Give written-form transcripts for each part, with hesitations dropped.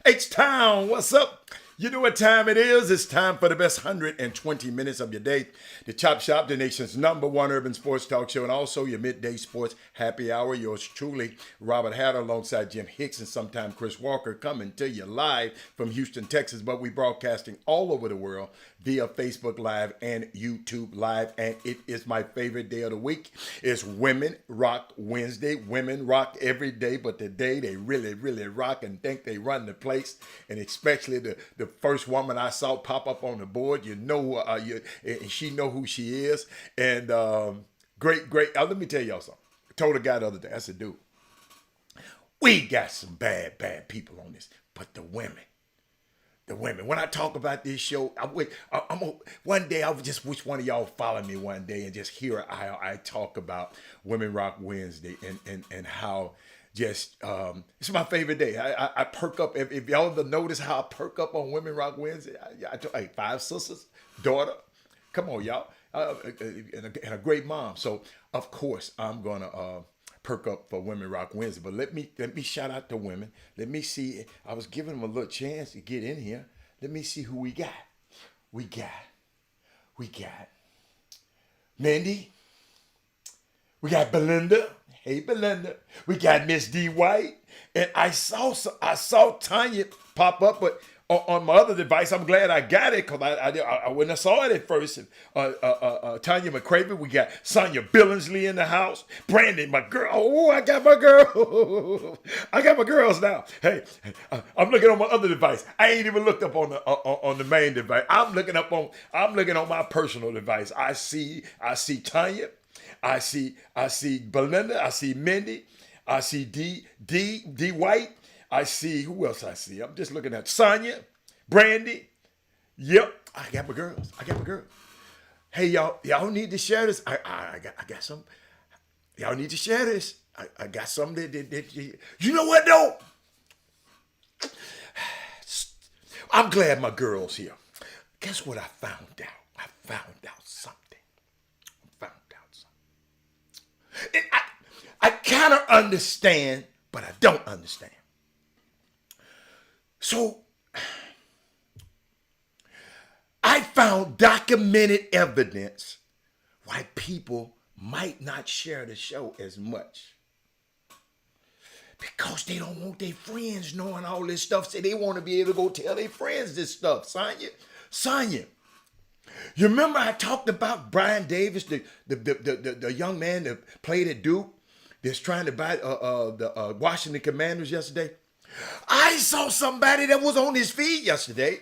H-Town, what's up? You know what time it is. It's time for the best 120 minutes of your day. The Chop Shop, the nation's #1 urban sports talk show, and also your midday sports happy hour. Yours truly, Robert Hatter, alongside Jim Hicks and sometime Chris Walker, coming to you live from Houston, Texas. But we broadcasting all over the world via Facebook Live and YouTube Live. And it is my favorite day of the week. It's Women Rock Wednesday. Women rock every day, but today they really, really rock and think they run the place. And especially the first woman I saw pop up on the board. You know, she know who she is. And great. Let me tell y'all something. I told a guy the other day, I said, dude, we got some bad people on this, but the women. When I talk about this show, one day I would just wish one of y'all follow me one day and just hear how I talk about Women Rock Wednesday and how just it's my favorite day. I perk up. If y'all ever notice how I perk up on Women Rock Wednesday, I 5 sisters, daughter, come on y'all, and a great mom. So of course I'm gonna perk up for Women Rock Wednesday. But let me shout out to women. Let me see. I was giving them a little chance to get in here. Let me see who we got. We got Mindy. We got Belinda. Hey Belinda. We got Miss D White. And I saw Tanya pop up, but on my other device, I'm glad I got it because I when I saw it at first, Tanya McCraven, we got Sonia Billingsley in the house, Brandon, my girl. Oh, I got my girl. I got my girls now. Hey, I'm looking on my other device. I ain't even looked up on the main device. I'm looking on my personal device. I see Tanya, I see Belinda, I see Mindy, I see D White. I see, who else I see? I'm just looking at Sonia, Brandy. Yep, I got my girls. Hey, y'all need to share this. I got some. Y'all need to share this. I got some that you know what, though? I'm glad my girl's here. Guess what I found out? I found out something. And I kind of understand, but I don't understand. So, I found documented evidence why people might not share the show as much. Because they don't want their friends knowing all this stuff. So they want to be able to go tell their friends this stuff. Sonya, you remember I talked about Brian Davis, the young man that played at Duke, that's trying to buy the Washington Commanders yesterday? I saw somebody that was on his feed yesterday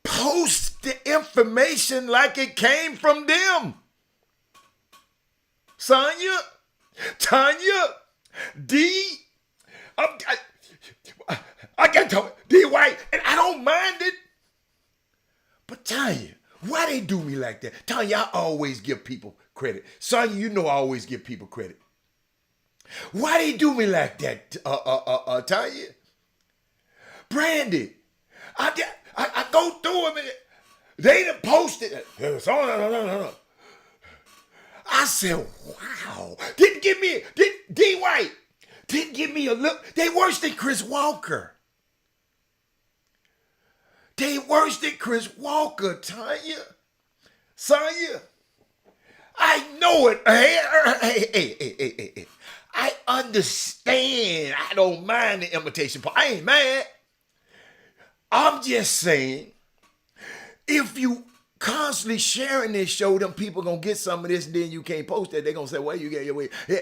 post the information like it came from them. Sonya, Tanya, D, I got to D White, and I don't mind it. But Tanya, why they do me like that? Tanya, I always give people credit. Sonya, you know I always give people credit. Why they do me like that, Tanya? Brandy, I go through them and they done posted it. I said, wow. D White didn't give me a look. They worse than Chris Walker. Sonya, I know it. Hey. I understand. I don't mind the imitation part. I ain't mad. I'm just saying, if you constantly sharing this show, them people gonna get some of this, and then you can't post it. They gonna say, "Well, you get your way." Yeah,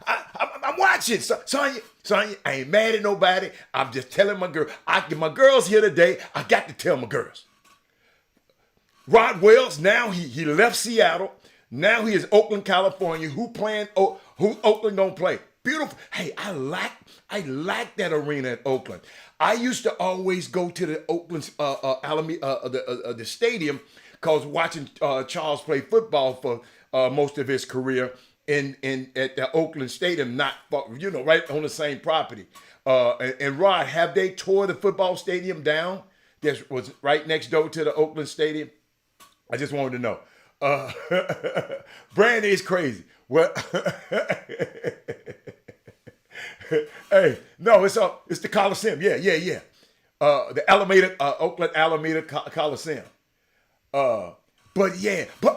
I'm watching, Sonya. I ain't mad at nobody. I'm just telling my girl. My girls here today. I got to tell my girls. Rod Wells, now he left Seattle. Now he is Oakland, California. Who Oakland gonna play? Beautiful. Hey, I like that arena at Oakland. I used to always go to the Oakland the stadium, cause watching Charles play football for most of his career at the Oakland Stadium, not right on the same property. And Rod, have they tore the football stadium down? That was right next door to the Oakland Stadium. I just wanted to know. Brandy is crazy. Well, hey, no, it's the Coliseum. Yeah. The Oakland Alameda Coliseum. But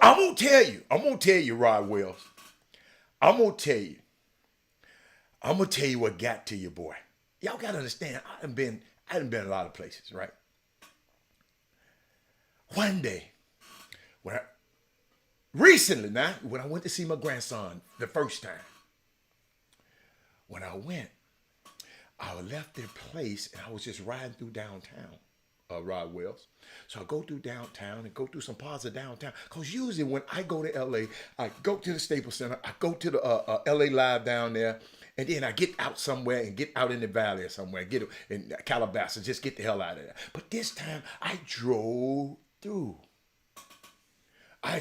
I'm gonna tell you, Rod Wells. I'm gonna tell you what got to you, boy. Y'all gotta understand. I done been a lot of places, right? One day, recently when I went to see my grandson the first time, when I went, I left their place and I was just riding through downtown, Rod Wells. So I go through downtown and go through some parts of downtown. Because usually when I go to LA, I go to the Staples Center, I go to the LA Live down there, and then I get out somewhere and get out in the valley or somewhere, get in Calabasas, just get the hell out of there. But this time I drove through. I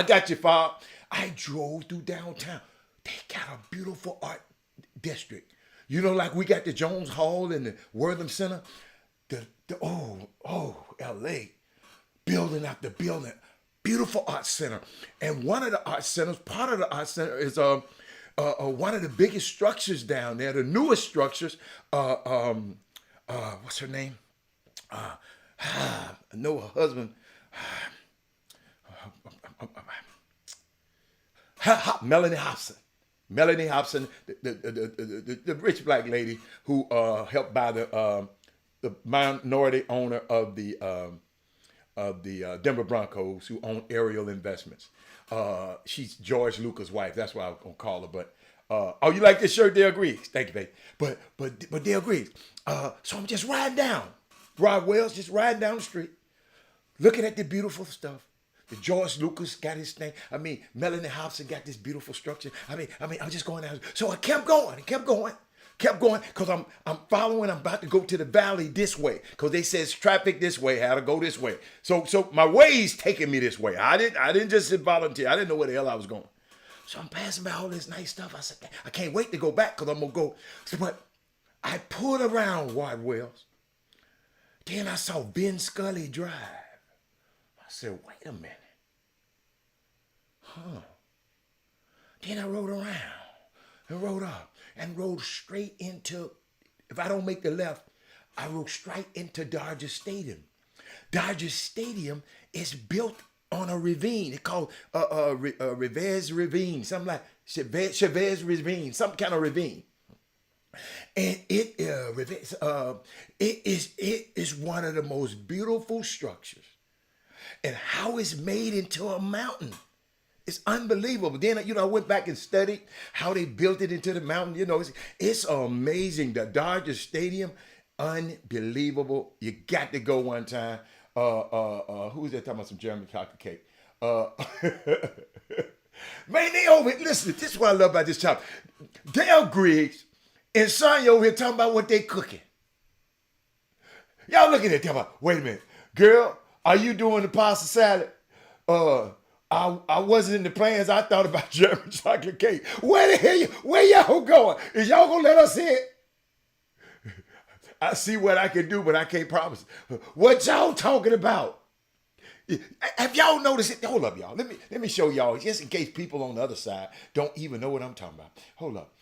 got you, Bob. I drove through downtown. They got a beautiful art district. Like we got the Jones Hall and the Wortham Center. LA. Building after building. Beautiful art center. And one of the art centers, part of the art center is one of the biggest structures down there, the newest structures. What's her name? I know her husband. Melanie Hobson. Melanie Hobson, the rich black lady who helped buy the minority owner of the Denver Broncos, who own Ariel Investments. She's George Lucas' wife. That's what I was gonna call her. But you like this shirt? Dale agrees. Thank you, baby. But Dale agrees. So I'm just riding down, Rod Wells, just riding down the street, looking at the beautiful stuff. The George Lucas got his thing. Melanie Hobson got this beautiful structure. I'm just going down. So I kept going, because I'm following. I'm about to go to the valley this way, because they says traffic this way, how to go this way. So my way's taking me this way. I didn't just volunteer. I didn't know where the hell I was going. So I'm passing by all this nice stuff. I said, I can't wait to go back, because I'm gonna go. But I pulled around Rod Wells. Then I saw Ben Scully Drive. I said, wait a minute. Then I rode around and rode up and rode straight into, if I don't make the left, I rode straight into Dodger Stadium. Dodger Stadium is built on a ravine. It's called Rivers Ravine, something like Chavez Ravine, some kind of ravine. And it is one of the most beautiful structures. And how it's made into a mountain. It's unbelievable. Then, I went back and studied how they built it into the mountain. It's amazing. The Dodger Stadium, unbelievable. You got to go one time. Who was that talking about some German chocolate cake? Man, they over here. Listen, this is what I love about this chop. Dale Griggs and Sonya over here talking about what they cooking. Y'all looking at them, wait a minute. Girl, are you doing the pasta salad? I wasn't in the plans. I thought about German chocolate cake. Where y'all going? Is y'all gonna let us in? I see what I can do, but I can't promise. What y'all talking about? Have y'all noticed it? Hold up, y'all. Let me show y'all, just in case people on the other side don't even know what I'm talking about. Hold up.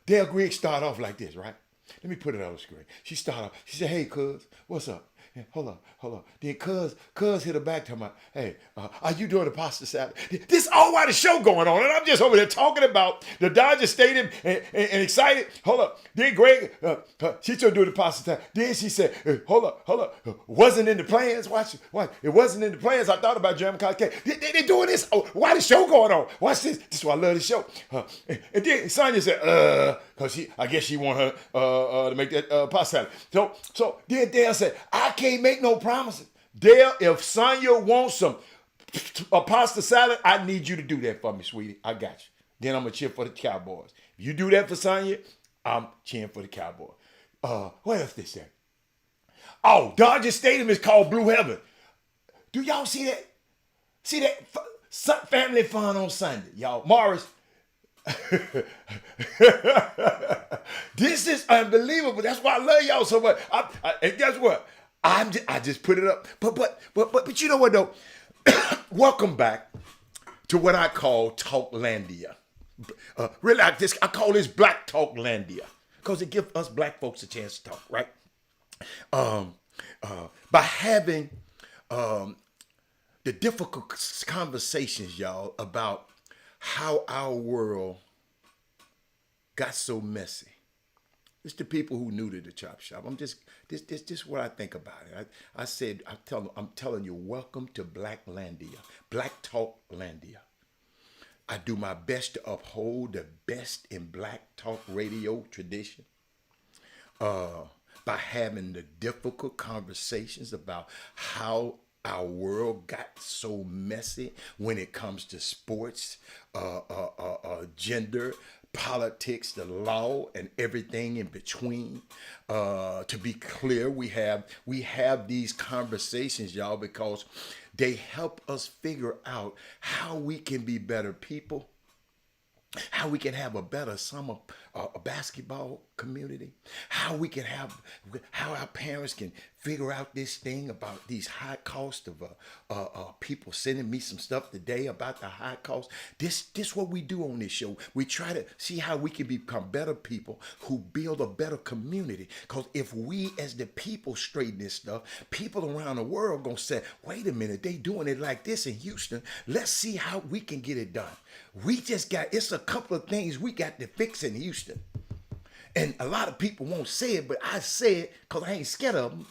Dale Griggs start off like this, right? Let me put it on the screen. She start off. She said, "Hey, cuz, what's up?" hold on. Then cuz hit her back to my, hey, are you doing the pasta salad? This all while the show going on, and I'm just over there talking about the Dodger Stadium and excited. Hold up. Then Greg, she tried to do the pasta salad. Then she said, hold up. Wasn't in the plans. Watch. It wasn't in the plans. I thought about German college cake. They doing this. Oh, why the show going on? Watch this. This is why I love the show. And then Sonya said, because I guess she want her to make that pasta salad. So then Dale said, I can't make no promises. Dale, if Sonya wants a pasta salad, I need you to do that for me, sweetie. I got you. Then I'm going to cheer for the Cowboys. If you do that for Sonya, I'm cheering for the Cowboys. What else they say? Oh, Dodger Stadium is called Blue Heaven. Do y'all see that? See that family fun on Sunday, y'all. Morris, this is unbelievable. That's why I love y'all so much. And guess what? I just put it up. But you know what though? Welcome back to what I call Talklandia. Really, I call this Black Talklandia because it gives us black folks a chance to talk, right? By having the difficult conversations, y'all, about how our world got so messy. It's the people who new to the Chop Shop. This what I think about it. I'm telling you, welcome to Blacklandia, Black Talklandia. I do my best to uphold the best in black talk radio tradition by having the difficult conversations about how our world got so messy when it comes to sports, gender, politics, the law, and everything in between. To be clear, we have these conversations, y'all, because they help us figure out how we can be better people, how we can have a better summer basketball community, how our parents can figure out this thing about these high costs of people sending me some stuff today about the high cost. This what we do on this show. We try to see how we can become better people who build a better community. Because if we as the people straighten this stuff, people around the world gonna say, wait a minute, they doing it like this in Houston. Let's see how we can get it done. It's a couple of things we got to fix in Houston. And a lot of people won't say it, but I say it because I ain't scared of them.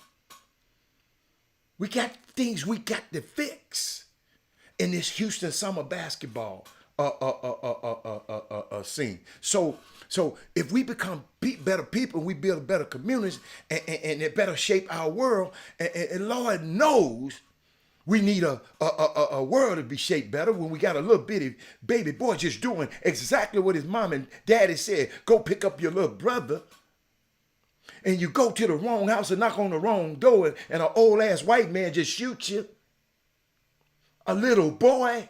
We got things we got to fix in this Houston summer basketball scene. So if we become better people, we build better communities, and it better shape our world. And Lord knows we need a world to be shaped better when we got a little bitty baby boy just doing exactly what his mom and daddy said. Go pick up your little brother. And you go to the wrong house and knock on the wrong door, and an old ass white man just shoots you. A little boy.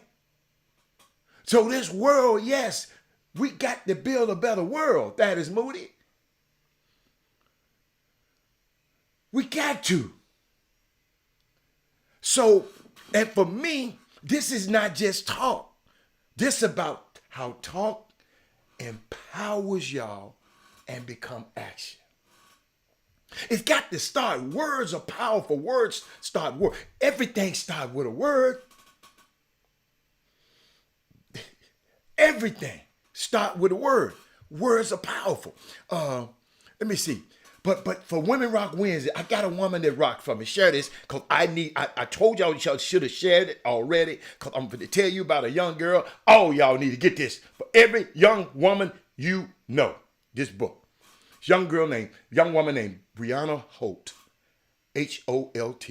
So this world, yes, we got to build a better world. That is Moody. We got to. So, and for me, this is not just talk. This is about how talk empowers y'all and become action. It's got to start. Words are powerful. Words start word. Everything starts with a word. Everything starts with a word. Words are powerful. Let me see. But for Women Rock Wednesday, I got a woman that rocked for me. Share this, because I told y'all should have shared it already, because I'm going to tell you about a young girl. All y'all need to get this. For every young woman you know, this book. This young woman named Brianna Holt, Holt.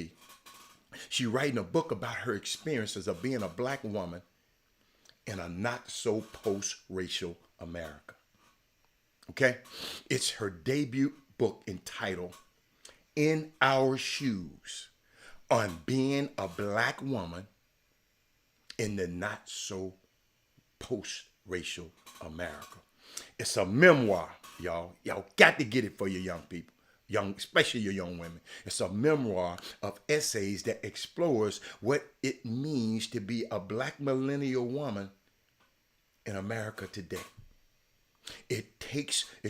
She's writing a book about her experiences of being a black woman in a not so post-racial America. Okay? It's her debut book entitled In Our Shoes on Being a Black Woman in the Not So Post-Racial America. It's a memoir, y'all. Y'all got to get it for your young people, especially your young women. It's a memoir of essays that explores what it means to be a black millennial woman in America today. It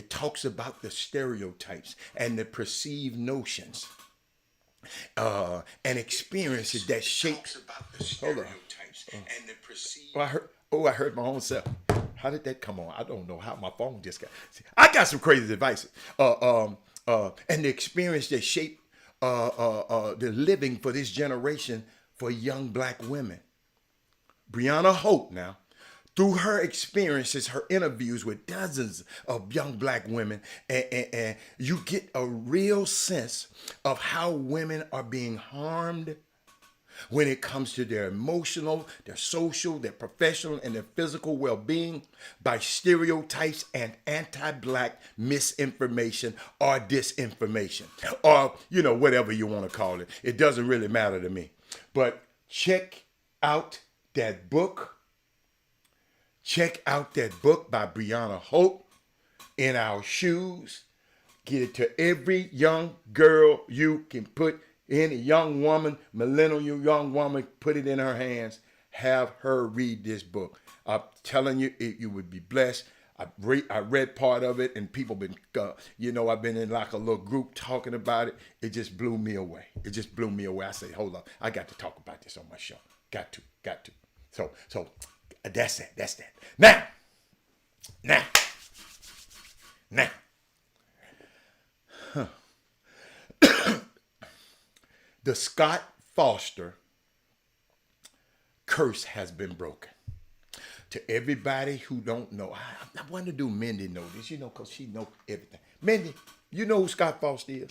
talks about the stereotypes and the perceived notions and experiences that shape. Hold on. Oh, I heard my own self. How did that come on? I don't know how my phone just got. See, I got some crazy devices. And the experience that shape the living for this generation for young black women. Brianna Hope now, through her experiences, her interviews with dozens of young black women, and you get a real sense of how women are being harmed when it comes to their emotional, their social, their professional, and their physical well-being by stereotypes and anti-black misinformation or disinformation, or whatever you want to call it. It doesn't really matter to me. But check out that book. Check out that book by Brianna Hope, In Our Shoes. Get it to every young girl you can put in, a young woman, millennial young woman, put it in her hands. Have her read this book. I'm telling you, you would be blessed. I read part of it, and people been, I've been in like a little group talking about it. It just blew me away. It just blew me away. I say, hold up, I got to talk about this on my show. Got to. So that's that. Now. The Scott Foster curse has been broken. To everybody who don't know, I want to do Mindy know this, because she knows everything. Mindy, you know who Scott Foster is?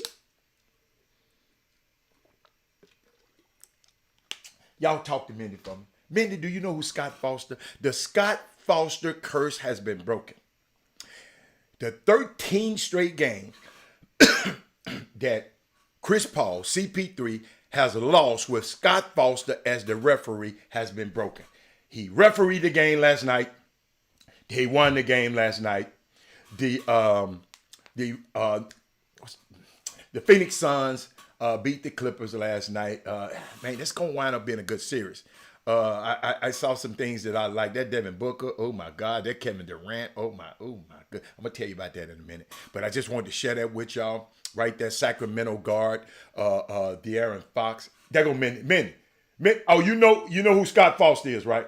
Y'all talk to Mindy for me. Mindy, do you know who Scott Foster? The Scott Foster curse has been broken. The 13 straight games that Chris Paul, CP3, has lost with Scott Foster as the referee has been broken. He refereed the game last night. He won the game last night. The Phoenix Suns beat the Clippers last night. Man, it's gonna wind up being a good series. I saw some things that I like. That Devin Booker, oh my God. That Kevin Durant, oh my God. I'm gonna tell you about that in a minute. But I just wanted to share that with y'all. Right there, Sacramento guard, De'Aaron Fox. There go Mindy. Oh, you know who Scott Foster is, right?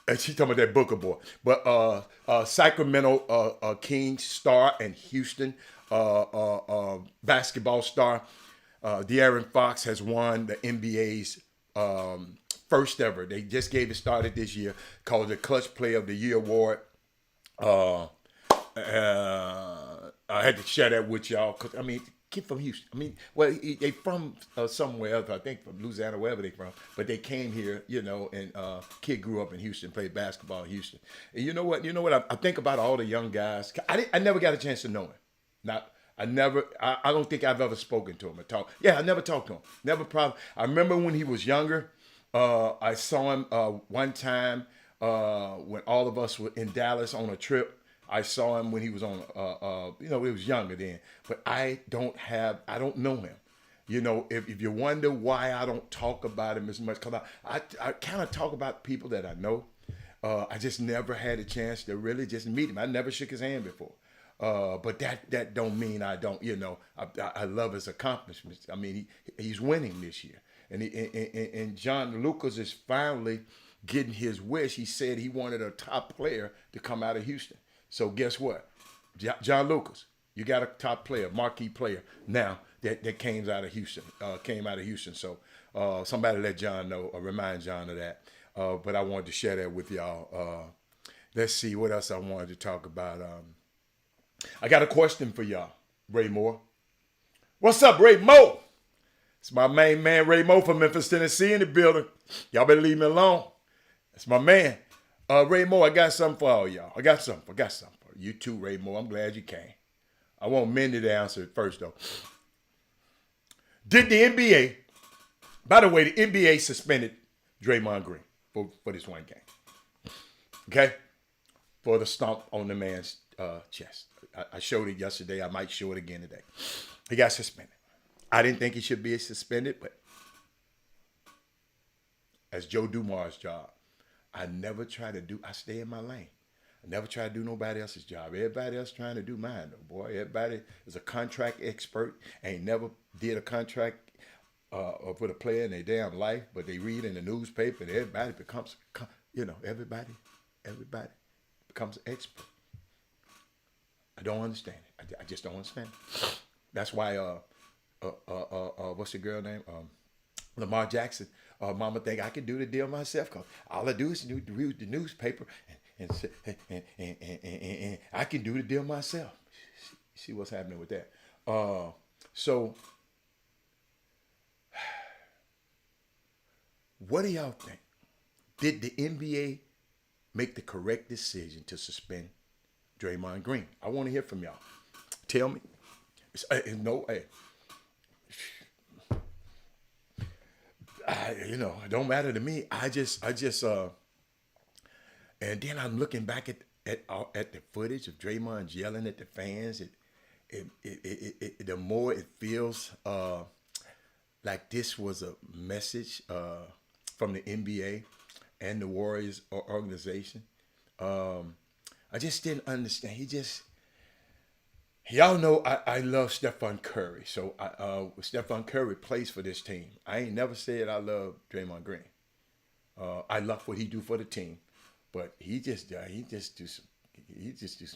And she's talking about that Booker boy. But Sacramento Kings star and Houston basketball star, De'Aaron Fox has won the NBA's first ever. They just gave it started this year, called the Clutch Player of the Year award. I had to share that with y'all because kid from Houston. They from somewhere else. I think from Louisiana, wherever they from. But they came here, and kid grew up in Houston, played basketball in Houston. And you know what? I think about all the young guys. I never got a chance to know him. Not. I don't think I've ever spoken to him or talked. Yeah, I never talked to him. Never problem. I remember when he was younger. I saw him one time when all of us were in Dallas on a trip. I saw him when he was on, he was younger then. But I don't know him. If you wonder why I don't talk about him as much, because I kind of talk about people that I know. I just never had a chance to really just meet him. I never shook his hand before. But that don't mean I don't, I love his accomplishments. He's winning this year. And John Lucas is finally getting his wish. He said he wanted a top player to come out of Houston. So guess what? John Lucas, you got a top player, marquee player now that came out of Houston. So somebody let John know or remind John of that. But I wanted to share that with y'all. Let's see what else I wanted to talk about. I got a question for y'all, Ray Moore. What's up, Ray Moore? It's my main man, Ray Moore from Memphis, Tennessee in the building. Y'all better leave me alone. That's my man. Ray Moore, I got something for all y'all. I got something for you too, Ray Moore. I'm glad you came. I want Mindy to answer it first, though. Did the NBA, by the way, the NBA suspended Draymond Green for this one game. Okay? For the stomp on the man's chest. I showed it yesterday. I might show it again today. He got suspended. I didn't think he should be suspended, but as Joe Dumars' job, I stay in my lane. I never try to do nobody else's job. Everybody else trying to do mine, though, boy. Everybody is a contract expert, ain't never did a contract for the player in their damn life, but they read in the newspaper and everybody becomes, everybody becomes an expert. I don't understand it. I just don't understand it. That's why, what's the girl name? Lamar Jackson. Mama think I can do the deal myself because all I do is read the newspaper and I can do the deal myself. See what's happening with that. So, what do y'all think? Did the NBA make the correct decision to suspend Draymond Green? I want to hear from y'all. Tell me. No, hey. It don't matter to me. I just, and then I'm looking back at the footage of Draymond yelling at the fans. The more it feels like this was a message from the NBA and the Warriors organization. I just didn't understand. Y'all know I love Stephen Curry. So Stephen Curry plays for this team. I ain't never said I love Draymond Green. I love what he do for the team, but he just do some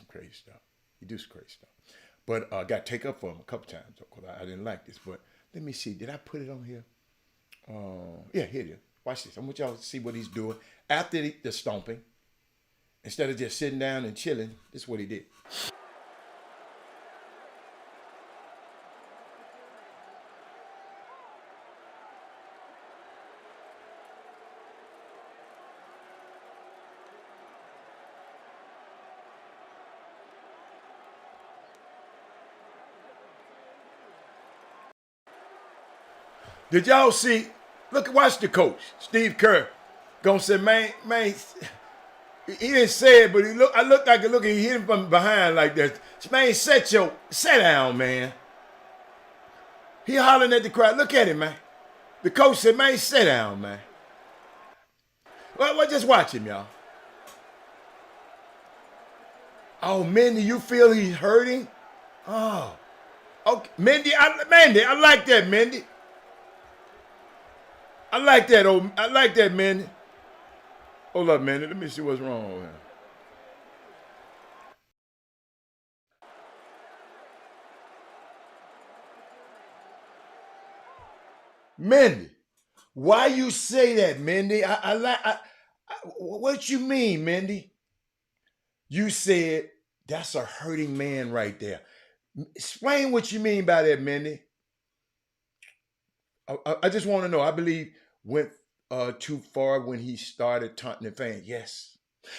crazy stuff. He do some crazy stuff. But got to take up for him a couple times because I didn't like this. But let me see. Did I put it on here? Yeah, here it is. Watch this. I want y'all to see what he's doing after the stomping. Instead of just sitting down and chilling, this is what he did. Did y'all see? Look, watch the coach, Steve Kerr, gonna say, man, he didn't say it, but I looked like he hit him from behind like that. Man, sit down, man. He hollering at the crowd. Look at him, man. The coach said, man, sit down, man. Well, just watch him, y'all. Oh, Mindy, you feel he's hurting? Oh, okay, Mindy, I like that, Mindy. I like that, Mindy. Hold up, Mindy. Let me see what's wrong with him. Mindy, why you say that, Mindy? What you mean, Mindy? You said that's a hurting man right there. Explain what you mean by that, Mindy. I just want to know. I believe went too far when he started taunting the fans. Yes.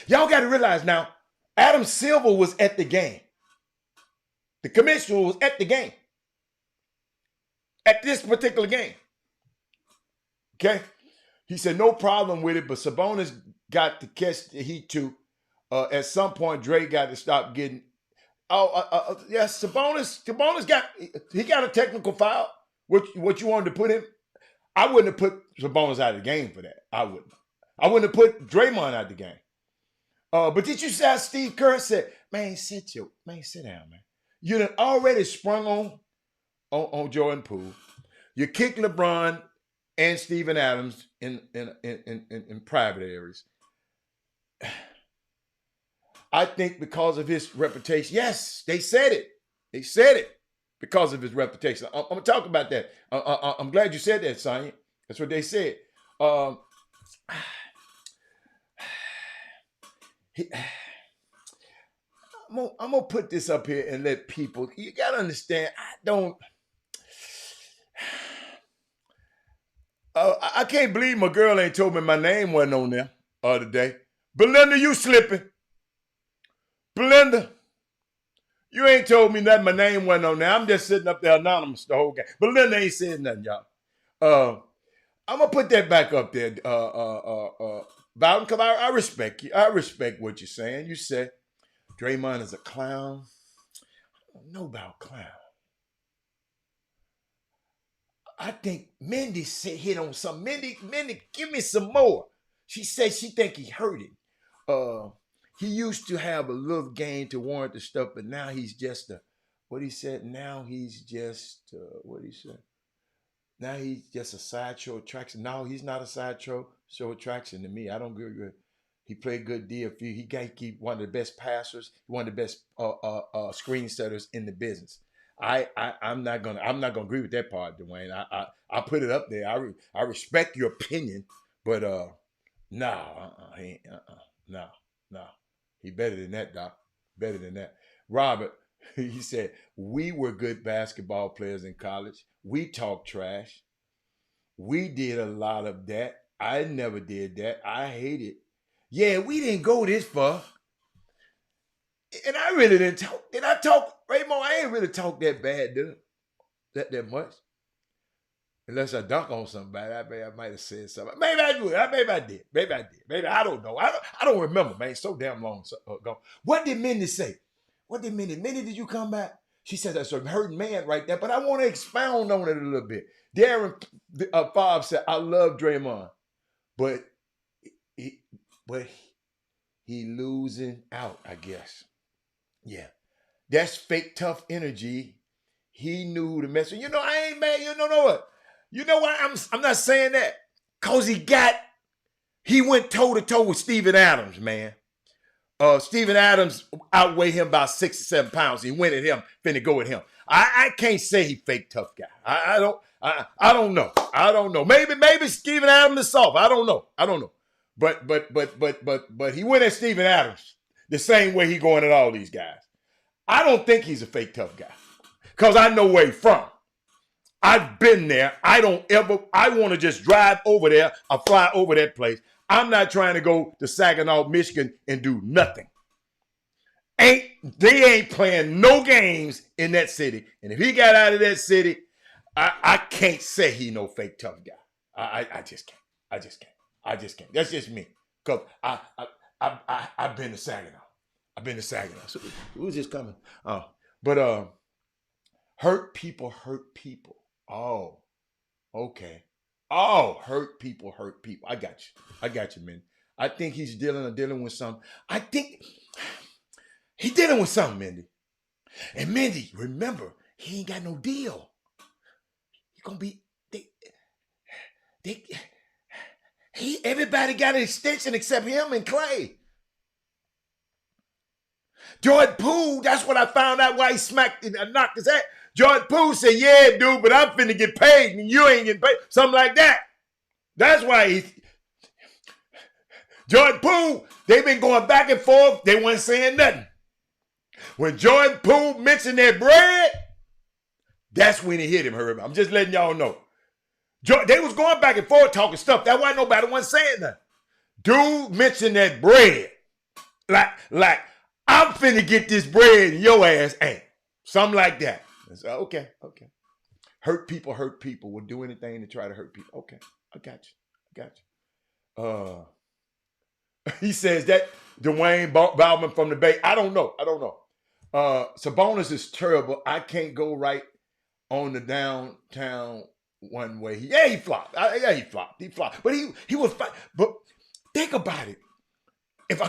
Y'all got to realize now, Adam Silver was at the game. The commissioner was at the game. At this particular game. Okay? He said no problem with it, but Sabonis got to catch the heat too. At some point, Dre got to stop getting. Yes, Sabonis got a technical foul. What you wanted to put him? I wouldn't have put Sabonis out of the game for that. I wouldn't have put Draymond out of the game. But did you see how Steve Kerr said, man, sit down, man. You done already sprung on Jordan Poole. You kicked LeBron and Steven Adams in private areas. I think because of his reputation, yes, they said it. They said it because of his reputation. I'm going to talk about that. I'm glad you said that, Sonya. That's what they said. I'm going to put this up here and let people, you got to understand, I can't believe my girl ain't told me my name wasn't on there today. Belinda, you slipping. Belinda, you ain't told me nothing. My name wasn't on there. I'm just sitting up there anonymous the whole game. Belinda ain't said nothing, y'all. I'm going to put that back up there, Bowden, because I respect you. I respect what you're saying. You said Draymond is a clown. I don't know about clown. I think Mindy hit on something. Mindy, give me some more. She said she think he hurt him. He used to have a little game to warrant the stuff, but now he's just what he said. Now he's just what he said. Now he's just a sideshow attraction. No, he's not a sideshow show attraction to me. I don't agree with. He played good DFU. He got keep one of the best passers, one of the best screen setters in the business. I'm not gonna agree with that part, Dwayne. I put it up there. I respect your opinion, but nah, he ain't, nah, nah. He better than that, Doc. Better than that. Robert, he said, we were good basketball players in college. We talked trash. We did a lot of that. I never did that. I hate it. Yeah, we didn't go this far. And I really didn't talk. Did I talk, Raymond? I ain't really talk that bad, dude. That much. Unless I dunk on somebody, I might have said something. Maybe I do. Maybe I did. Maybe I did. Maybe I don't know. I don't remember, man. It's so damn long ago. What did Mindy say? What did Mindy? Mindy, did you come back? She said that's a hurting man right there. But I want to expound on it a little bit. Darren Favre said, "I love Draymond, but he losing out. I guess. Yeah, that's fake tough energy. He knew the message. You know, I ain't mad. You know what? You know why I'm not saying that? Cause he went toe to toe with Steven Adams, man. Steven Adams outweighed him by 6 or 7 pounds. He went at him, finna go at him. I can't say he fake tough guy. I don't know. I don't know. Maybe Steven Adams is soft. I don't know. But he went at Steven Adams the same way he going at all these guys. I don't think he's a fake tough guy. Because I know where he's from. I've been there. I want to just drive over there or fly over that place. I'm not trying to go to Saginaw, Michigan and do nothing. They ain't playing no games in that city. And if he got out of that city, I can't say he no fake tough guy. I just can't. I just can't. That's just me. Because I've been to Saginaw. So who's just coming? But hurt people. Oh, okay. Oh, hurt people. I got you, man. I think he's dealing with something. I think he's dealing with something, Mindy. And Mindy, remember, he ain't got no deal. He gonna be everybody got an extension except him and Clay. Jordan Poole, that's what I found out why he knocked his head. Jordan Poole said, yeah, dude, but I'm finna get paid and you ain't getting paid. Something like that. That's why Jordan Poole, they've been going back and forth. They weren't saying nothing. When Jordan Poole mentioned that bread, that's when he hit him, Herb. I'm just letting y'all know. They was going back and forth talking stuff. That's why nobody was saying nothing. Dude mentioned that bread. Like, I'm finna get this bread and your ass ain't. Something like that. So, okay. Hurt people will do anything to try to hurt people. Okay, I got you. He says that Dwayne Bowman from the Bay. I don't know. Sabonis is terrible. I can't go right on the downtown one way. He flopped. He flopped. But he was fine. But think about it. If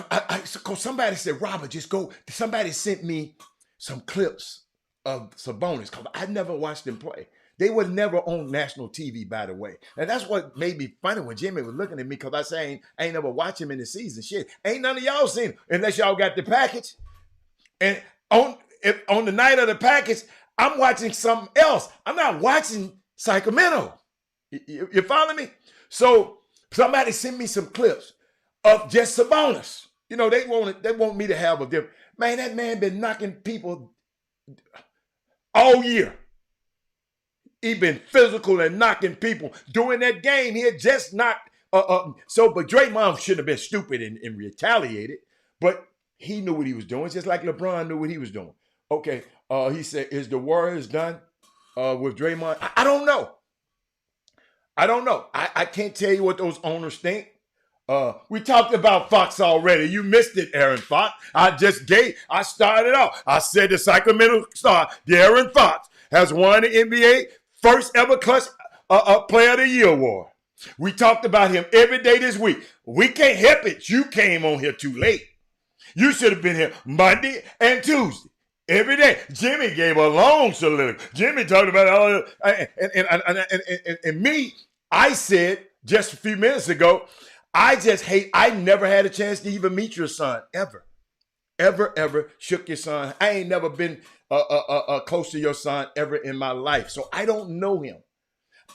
cause somebody said, Robert, just go. Somebody sent me some clips of Sabonis because I never watched them play. They were never on national TV, by the way. And that's what made me funny when Jimmy was looking at me because I say I ain't never watched him in the season. Shit, ain't none of y'all seen him unless y'all got the package. And on the night of the package, I'm watching something else. I'm not watching Sacramento. You follow me? So somebody sent me some clips of just Sabonis. You know, they want me to have a different. Man, that man been knocking people all year. He been physical and knocking people. During that game, he had just knocked. But Draymond shouldn't have been stupid and retaliated. But he knew what he was doing, just like LeBron knew what he was doing. Okay, he said, is the Warriors done with Draymond? I don't know. I can't tell you what those owners think. We talked about Fox already. You missed it, Aaron Fox. I started off. I said the Sacramento Star, De'Aaron Fox, has won the NBA first ever clutch Player of the Year award. We talked about him every day this week. We can't help it. You came on here too late. You should have been here Monday and Tuesday. Every day, Jimmy gave a long soliloquy. Jimmy talked about all, and me. I said just a few minutes ago, I just hate. I never had a chance to even meet your son ever, ever shook your son. I ain't never been close to your son ever in my life, so I don't know him.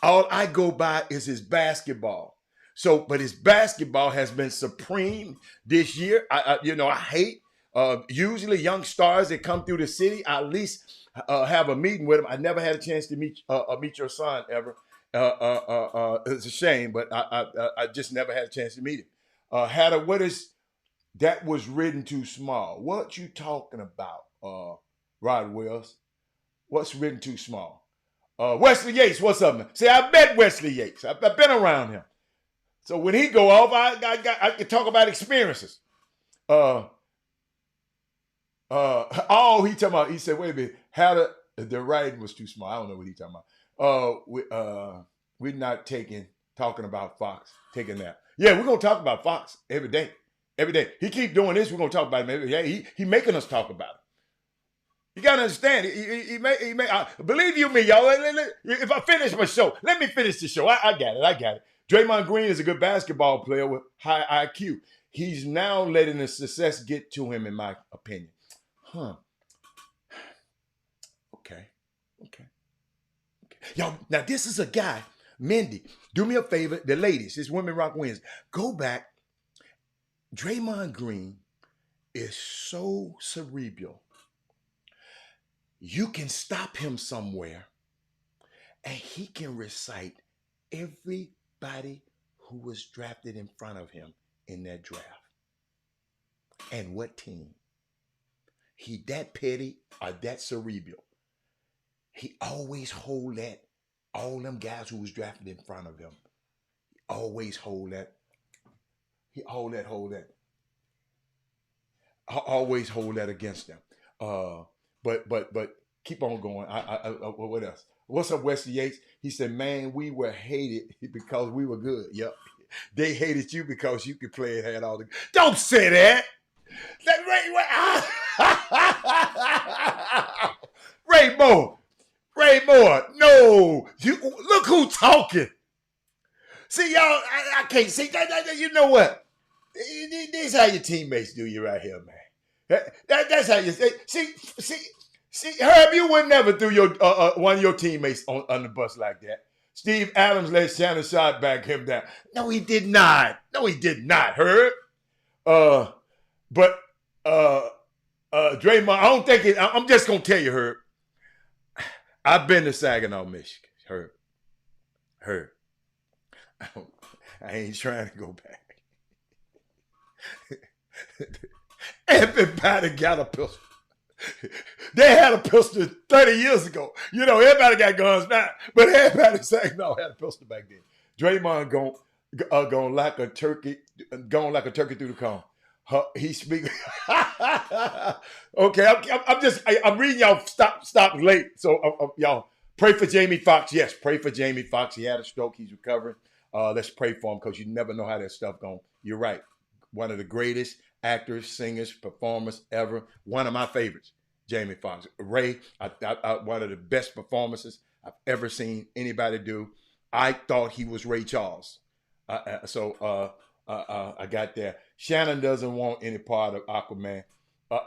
All I go by is his basketball. So, but his basketball has been supreme this year. I hate usually young stars that come through the city. I at least have a meeting with him. I never had a chance to meet your son ever. It's a shame, but I just never had a chance to meet him. Hatter, what is that was written too small? What you talking about, Rod Wells? What's written too small? Wesley Yates, what's up, man? See, I met Wesley Yates. I've been around him. So when he go off, I can talk about experiences. He talking about, he said, wait a minute, how the writing was too small. I don't know what he talking about. We're not talking about Fox, taking that. Yeah, we're going to talk about Fox every day. Every day. He keep doing this, we're going to talk about him. Yeah, he making us talk about it. You got to understand, he may believe you me, y'all. If I finish my show, let me finish the show. I got it. Draymond Green is a good basketball player with high IQ. He's now letting the success get to him, in my opinion. Okay. Y'all, now this is a guy, Mindy, do me a favor, the ladies, this Women Rock Wins, go back. Draymond Green is so cerebral. You can stop him somewhere and he can recite everybody who was drafted in front of him in that draft and what team. He that petty or that cerebral. He always hold that, all them guys who was drafted in front of him. Always hold that. He hold that. Always hold that against them. But keep on going. What else? What's up, Wesley Yates? He said, man, we were hated because we were good. Yep. They hated you because you could play and had all the. Don't say that. Ray Moore. No. Look who talking. See, y'all, I can't see. You know what? This is how your teammates do you right here, man. That's how you say. See, Herb, you would never throw your one of your teammates on the bus like that. Steve Adams let Shannon Sharp back him down. No, he did not, Herb. But Draymond, I don't think it. I'm just gonna tell you, Herb. I've been to Saginaw, Michigan, Herb. I ain't trying to go back. Everybody got a pistol. They had a pistol 30 years ago. You know, everybody got guns now, but everybody saying no had a pistol back then. Draymond going like a turkey, through the cone. He speak. Okay, I'm reading y'all. Stop late. So y'all pray for Jamie Foxx. Yes, pray for Jamie Foxx. He had a stroke. He's recovering. Let's pray for him because you never know how that stuff going. You're right. One of the greatest actors, singers, performers ever. One of my favorites, Jamie Foxx. Ray, one of the best performances I've ever seen anybody do. I thought he was Ray Charles. I got there. Shannon doesn't want any part of Aquaman.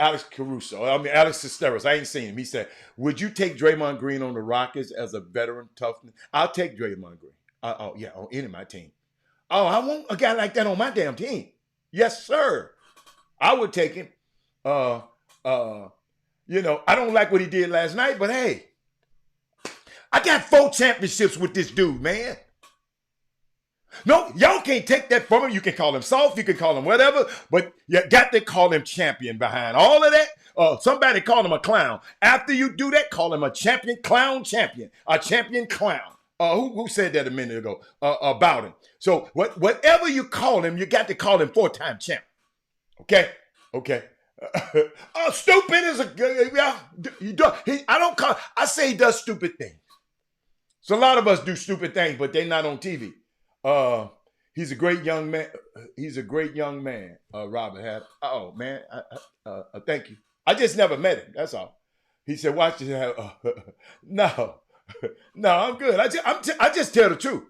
Alex Sesteros, I ain't seen him. He said, would you take Draymond Green on the Rockets as a veteran toughness? I'll take Draymond Green. Yeah, on any of my team. Oh, I want a guy like that on my damn team. Yes, sir. I would take him. I don't like what he did last night, but hey, I got 4 championships with this dude, man. No, y'all can't take that from him. You can call him soft, you can call him whatever, but you got to call him champion behind all of that. Somebody called him a clown. After you do that, call him a champion, a champion clown. Who said that a minute ago about him? So whatever you call him, you got to call him 4-time champ. Okay. Stupid is a good. I say he does stupid things. So a lot of us do stupid things, but they're not on TV. He's a great young man. Robert had. Oh man, thank you. I just never met him. That's all. He said, watch this. No, no, I'm good. I just tell the truth.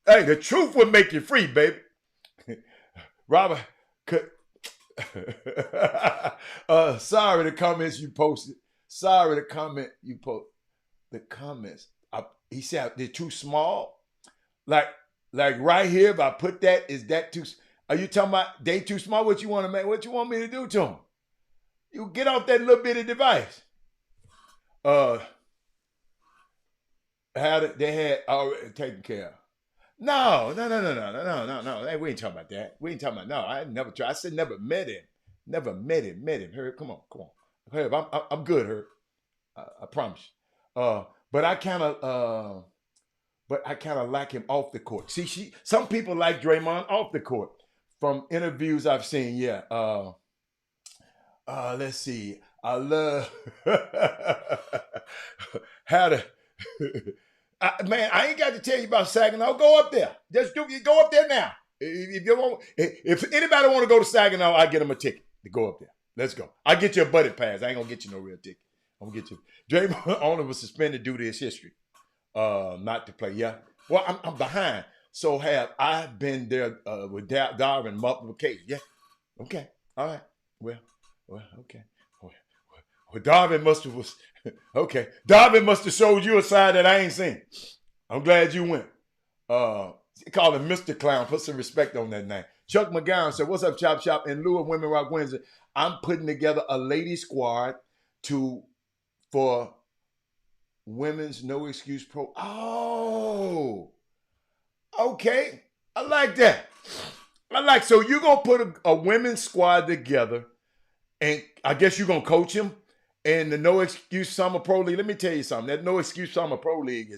Hey, the truth will make you free, baby. Robert, sorry the comments you posted. Sorry the comment you post. The comments. He said they're too small. Like right here, if I put that, is that too? Are you talking about they too small? What you want to make? What you want me to do to them? You get off that little bitty device. They had already taken care of. No. Hey, we ain't talking about that. We ain't talking about no. I never tried. I said never met him. Never met him. Herb, come on. Herb, I'm good, Herb. I promise. But I kind of like him off the court. See, some people like Draymond off the court. From interviews I've seen, yeah. Let's see. I love how to. Man, I ain't got to tell you about Saginaw. Go up there. Go up there now. If anybody want to go to Saginaw, I get them a ticket to go up there. Let's go. I get you a buddy pass. I ain't gonna get you no real ticket. I'm gonna get you. Draymond only was suspended due to his history, not to play. Yeah. Well, I'm behind. So have I been there with Darvin multiple occasions? Yeah. Okay. All right. Well. Okay. Well, Darvin must have was okay. Darvin must have showed you a side that I ain't seen. I'm glad you went. They call him Mr. Clown. Put some respect on that name. Chuck McGowan said, "What's up, Chop Shop? In lieu of Women Rock Wednesday, I'm putting together a lady squad for Women's No Excuse Pro." Oh, okay. I like that. So you're gonna put a women's squad together, and I guess you're gonna coach them. And the No Excuse Summer Pro League, let me tell you something. That No Excuse Summer Pro League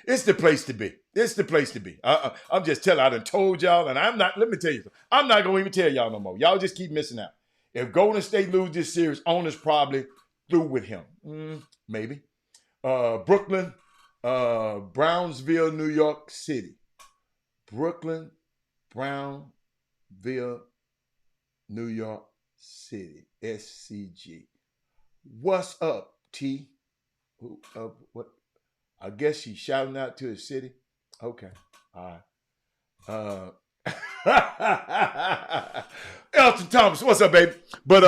it's the place to be. It's the place to be. I'm just telling. I done told y'all, and let me tell you something. I'm not going to even tell y'all no more. Y'all just keep missing out. If Golden State lose this series, owner's probably through with him. Maybe. Brooklyn, Brownsville, New York City. Brooklyn, Brownsville, New York City. SCG. What's up, T? What? I guess she's shouting out to the city. Okay. All right. Elton Thomas, what's up, baby? But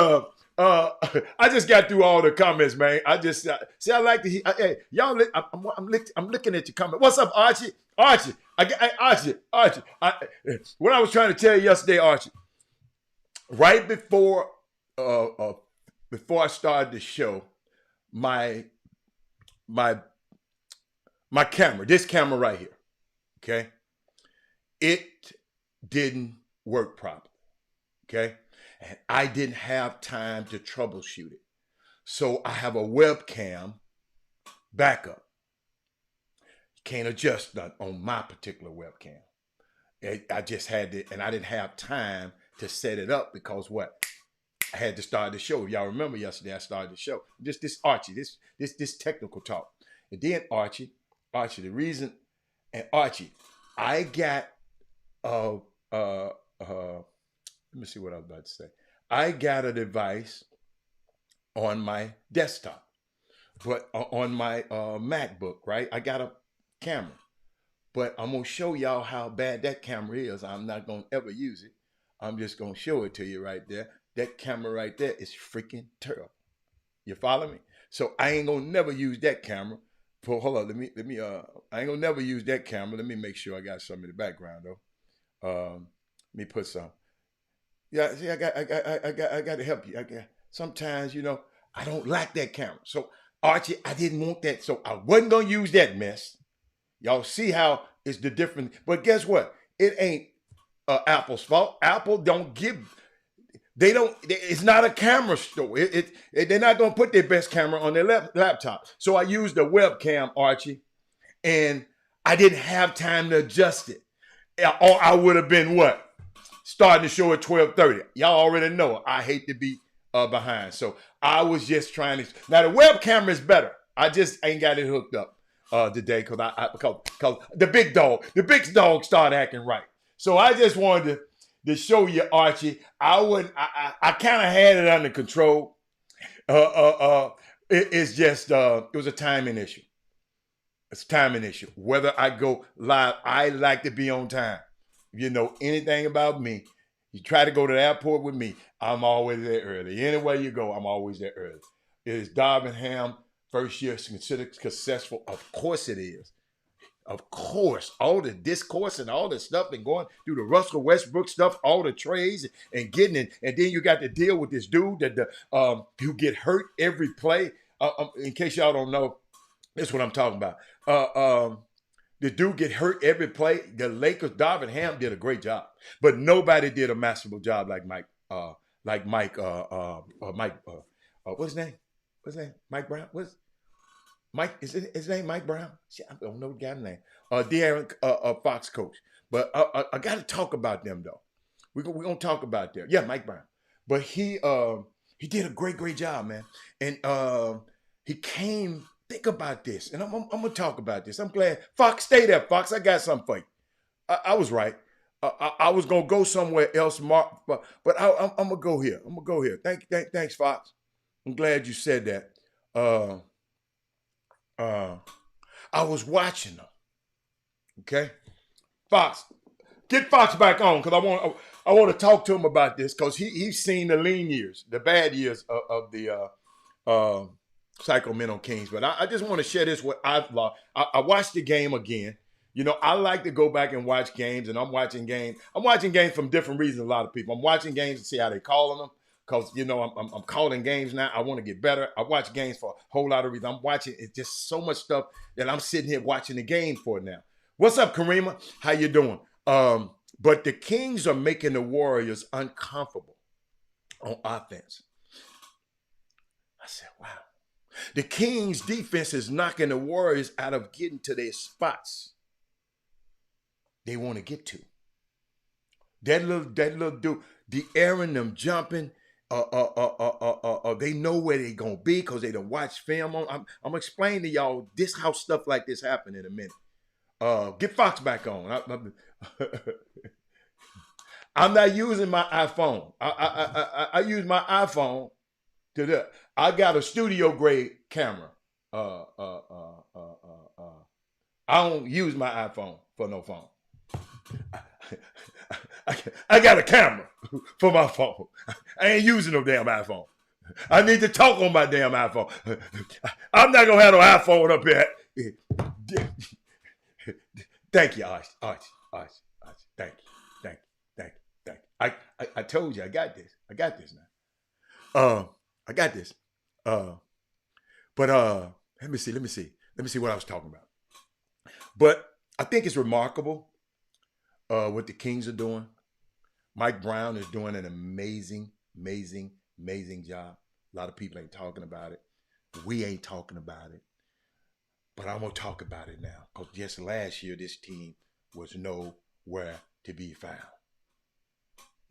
I just got through all the comments, man. I just see. I like to hear. Hey, y'all. I'm looking at your comment. What's up, Archie? Archie. Archie. What I was trying to tell you yesterday, Archie. Right before I started the show, my camera, this camera right here, okay, it didn't work properly, okay, and I didn't have time to troubleshoot it. So I have a webcam backup. Can't adjust that on my particular webcam. I just had to, and I didn't have time to set it up because what? I had to start the show. Y'all remember yesterday I started the show. This Archie, this technical talk. And then Archie, the reason, and Archie, I got let me see what I was about to say. I got a device on my desktop, but on my MacBook, right? I got a camera, but I'm gonna show y'all how bad that camera is. I'm not gonna ever use it. I'm just gonna show it to you right there. That camera right there is freaking terrible. You follow me? So I ain't gonna never use that camera. Hold on, let me I ain't gonna never use that camera. Let me make sure I got some in the background though. Let me put some. Yeah, see, I got to help you. Sometimes, I don't like that camera. So Archie, I didn't want that. So I wasn't gonna use that mess. Y'all see how it's the different, but guess what? It ain't Apple's fault. Apple don't give. They don't. It's not a camera store. They're not gonna put their best camera on their laptop. So I used a webcam, Archie, and I didn't have time to adjust it. Or I would have been what? Starting the show at 12:30. Y'all already know I hate to be behind. So I was just trying to. Now the web camera is better. I just ain't got it hooked up today because the big dog started acting right. So I just wanted to show you, Archie. I kind of had it under control. It's just it was a timing issue. It's a timing issue. Whether I go live, I like to be on time. If you know anything about me, you try to go to the airport with me, I'm always there early. Anywhere you go, I'm always there early. Is Darvingham first year considered successful? Of course it is. Of course, all the discourse and all the stuff and going through the Russell Westbrook stuff, all the trades and getting it, and then you got to deal with this dude that who get hurt every play. In case y'all don't know, that's what I'm talking about. The dude get hurt every play. The Lakers, Darvin Ham did a great job, but nobody did a masterful job like Mike. What's his name? What's his name? Mike Brown. What's Mike? Is it his name? Mike Brown? Shit, I don't know the guy's name. De'Aaron Fox coach. But I got to talk about them though. We're gonna talk about them. Yeah, Mike Brown. But he did a great job, man. And he came. Think about this, and I'm gonna talk about this. I'm glad. Fox, stay there, Fox. I got something for you. I was right. I was gonna go somewhere else, Mark, but I'm gonna go here. I'm gonna go here. Thanks, Fox. I'm glad you said that. I was watching them. Okay, Fox, get Fox back on because I want to talk to him about this because he's seen the lean years, the bad years of the Sacramento Kings. But I just want to share this with I watched the game again. You know, I like to go back and watch games, and I'm watching games. I'm watching games from different reasons. A lot of people. I'm watching games to see how they calling them because you know I'm calling games now. I want to get better. I watch games for a whole lot of reasons. I'm watching. It's just so much stuff that I'm sitting here watching the game for now. What's up, Karima? How you doing? But the Kings are making the Warriors uncomfortable on offense. I said, wow. The Kings defense is knocking the Warriors out of getting to their spots they want to get to. That little dude, De'Aaron them jumping, they know where they gonna be because they done watch film on. I'm explaining to y'all this how stuff like this happen in a minute. Get Fox back on. I'm not using my iPhone. I use my iPhone to the. I got a studio grade camera. I don't use my iPhone for no phone. I got a camera for my phone. I ain't using no damn iPhone. I need to talk on my damn iPhone. I'm not gonna have no iPhone up here. Thank you, Arch. Thank you. I told you I got this. I got this now. I got this. But let me see what I was talking about. But I think it's remarkable what the Kings are doing. Mike Brown is doing an amazing job. A lot of people ain't talking about it. We ain't talking about it. But I'm going to talk about it now. Because just last year, this team was nowhere to be found.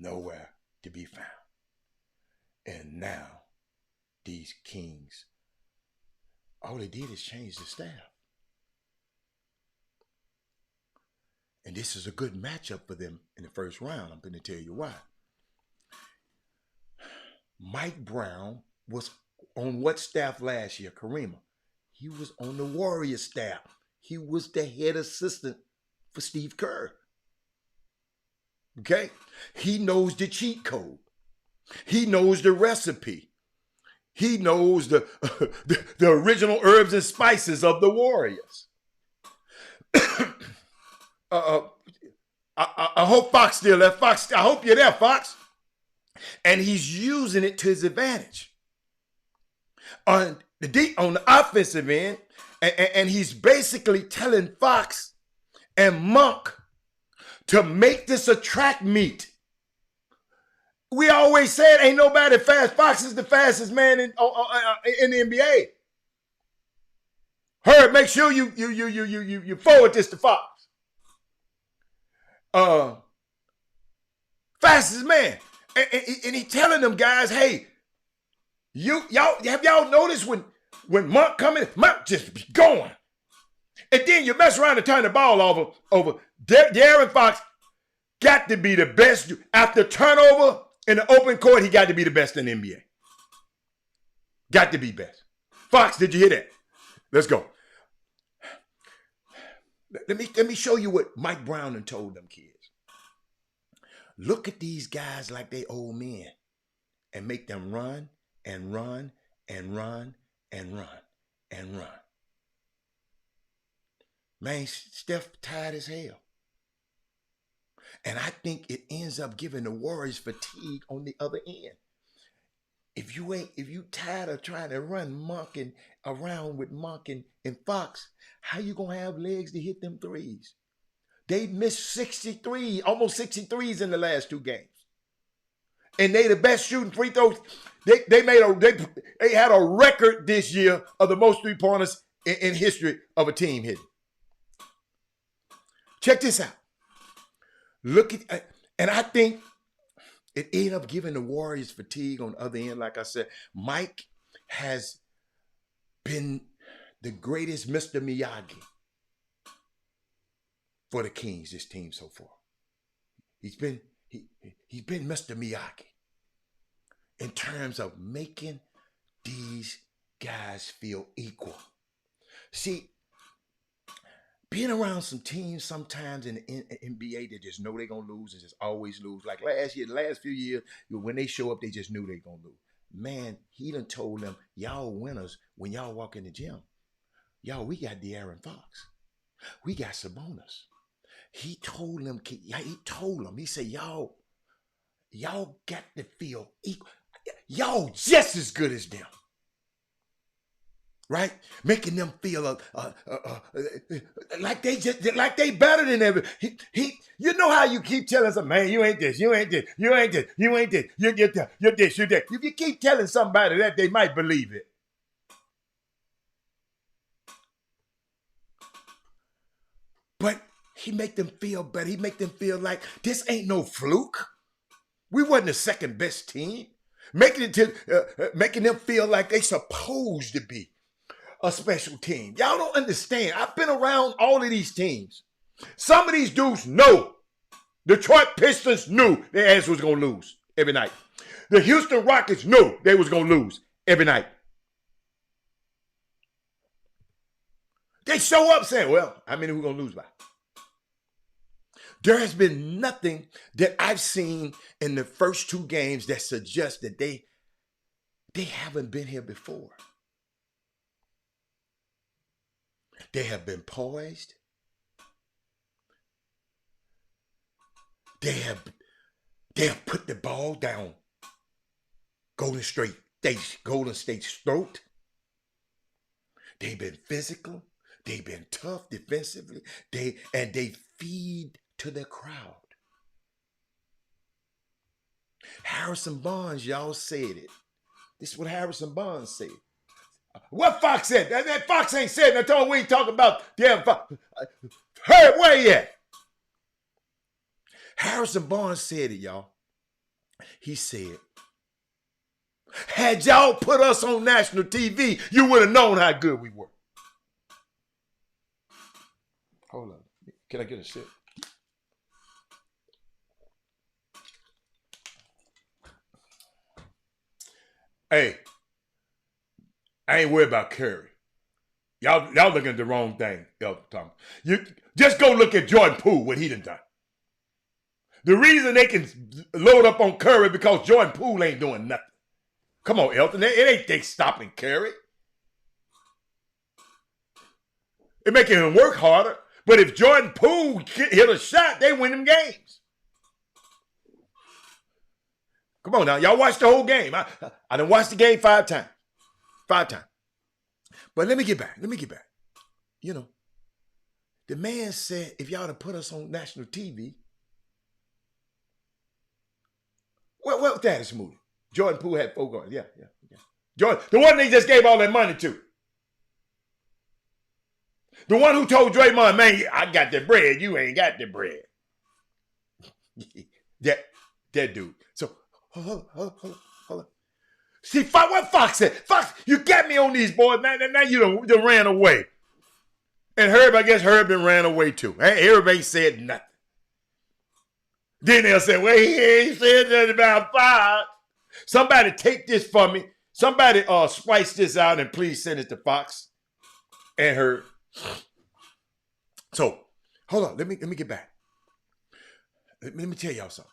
Nowhere to be found. And now, these Kings, all they did is change the staff. And this is a good matchup for them in the first round. I'm going to tell you why. Mike Brown was on what staff last year? Karima. He was on the Warriors staff. He was the head assistant for Steve Kerr. Okay? He knows the cheat code. He knows the recipe. He knows the original herbs and spices of the Warriors. I hope Fox still there. Fox, I hope you're there, Fox. And he's using it to his advantage. On the offensive end, and he's basically telling Fox and Monk to make this a track meet. We always said ain't nobody fast. Fox is the fastest man in the NBA. Herb, make sure you forward this to Fox. Fastest man, and he telling them guys, hey, y'all noticed when Monk come in, Monk just be going, and then you mess around and turn the ball over. De'Aaron Fox got to be the best after turnover in the open court. He got to be the best in the NBA. Got to be best. Fox, did you hear that? Let's go. Let me show you what Mike Brown and told them kids. Look at these guys like they old men and make them run and run and run and run and run. Man, Steph tired as hell. And I think it ends up giving the Warriors fatigue on the other end. If you tired of trying to run Monk around with Monk and Fox, how you gonna have legs to hit them threes? They missed 63, almost 63s in the last 2 games. And they the best shooting free throws. They had a record this year of the most 3-pointers in history of a team hitting. Check this out. Look at, and I think it ended up giving the Warriors fatigue on the other end. Like I said, Mike has been the greatest Mr. Miyagi for the Kings, this team so far. He's been Mr. Miyagi in terms of making these guys feel equal. See, being around some teams sometimes in the NBA that just know they're going to lose and just always lose. Like last year, the last few years, when they show up, they just knew they're going to lose. Man, he done told them, y'all winners when y'all walk in the gym. Y'all, we got De'Aaron Fox. We got Sabonis. He told them, he said, y'all got to feel equal. Y'all just as good as them. Right? Making them feel like they better than ever. You know how you keep telling some man, you ain't this, you ain't this, you ain't this, you ain't this, you're this, you're that. If you keep telling somebody that, they might believe it. But he make them feel better. He make them feel like this ain't no fluke. We wasn't the second best team. Making them feel like they supposed to be a special team. Y'all don't understand. I've been around all of these teams. Some of these dudes know. Detroit Pistons knew their ass was going to lose every night. The Houston Rockets knew they was going to lose every night. They show up saying, well, how many we going to lose by? There has been nothing that I've seen in the first 2 games that suggests that they haven't been here before. They have been poised. They have put the ball down Golden State's throat. They've been physical. They've been tough defensively. They feed to their crowd. Harrison Barnes, y'all said it. This is what Harrison Barnes said. What Fox said? That Fox ain't said nothing. I told him we ain't talking about damn Fox. Heard where he at? Harrison Barnes said it, y'all. He said, had y'all put us on national TV, you would have known how good we were. Hold on. Can I get a sip? Hey, I ain't worried about Curry. Y'all looking at the wrong thing, Elder Thomas. You just go look at Jordan Poole, what he done done. The reason they can load up on Curry because Jordan Poole ain't doing nothing. Come on, Elton. It ain't they stopping Curry. It making him work harder. But if Jordan Poole hit a shot, they win them games. Come on now. Y'all watch the whole game. I done watched the game 5 times. 5 times. But let me get back. You know, the man said, if y'all to put us on national TV, what that is smooth. Jordan Poole had 4 guards. Yeah. Jordan, the one they just gave all that money to. The one who told Draymond, man, I got the bread, you ain't got the bread. that dude. So, hold on. See, what Fox said. Fox, you got me on these boys. Now you done ran away. And Herb, I guess Herb been ran away too. Herb ain't said nothing. Then they'll say, well, he ain't said nothing about Fox. Somebody take this from me. Somebody splice this out and please send it to Fox and her. So, hold on. Let me get back. Let me tell y'all something.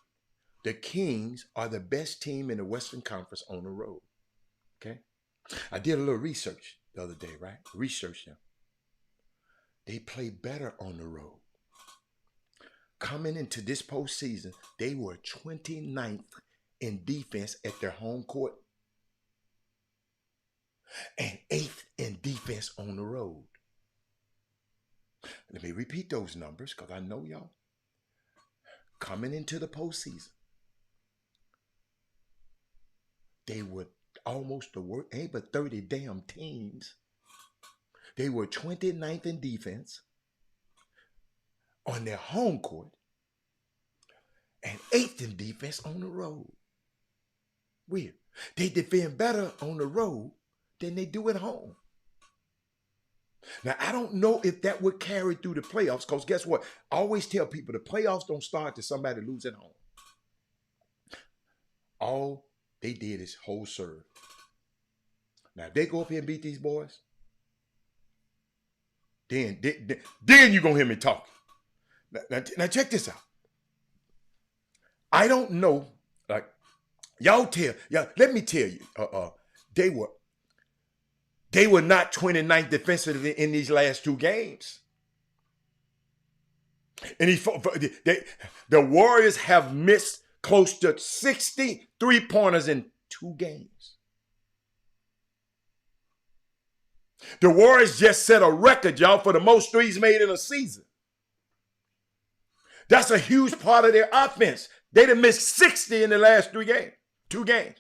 The Kings are the best team in the Western Conference on the road. Okay? I did a little research the other day, right? Research them. They play better on the road. Coming into this postseason, they were 29th in defense at their home court and 8th in defense on the road. Let me repeat those numbers because I know y'all. Coming into the postseason, they were almost the worst, ain't but 30 damn teams. They were 29th in defense on their home court and 8th in defense on the road. Weird. They defend better on the road than they do at home. Now, I don't know if that would carry through the playoffs because guess what? I always tell people the playoffs don't start till somebody loses at home. All they did is hold serve. Now, if they go up here and beat these boys, then you're going to hear me talking. Now, check this out. I don't know, like, let me tell you, they were not 29th defensively in these last two games. And the Warriors have missed close to 60 three-pointers in 2 games. The Warriors just set a record, y'all, for the most threes made in a season. That's a huge part of their offense. They done missed 60 in the last 2 games.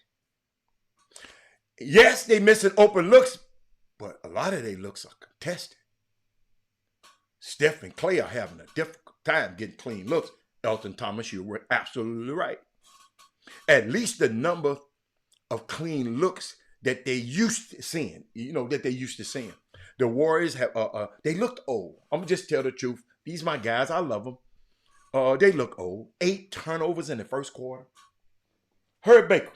Yes, they missing open looks, but a lot of their looks are contested. Steph and Clay are having a difficult time getting clean looks. Elton Thomas, you were absolutely right. At least the number of clean looks that they used to seeing, The Warriors have, they looked old. I'm going to just tell the truth. These my guys. I love them. They look old. 8 turnovers in the first quarter. Herb Baker.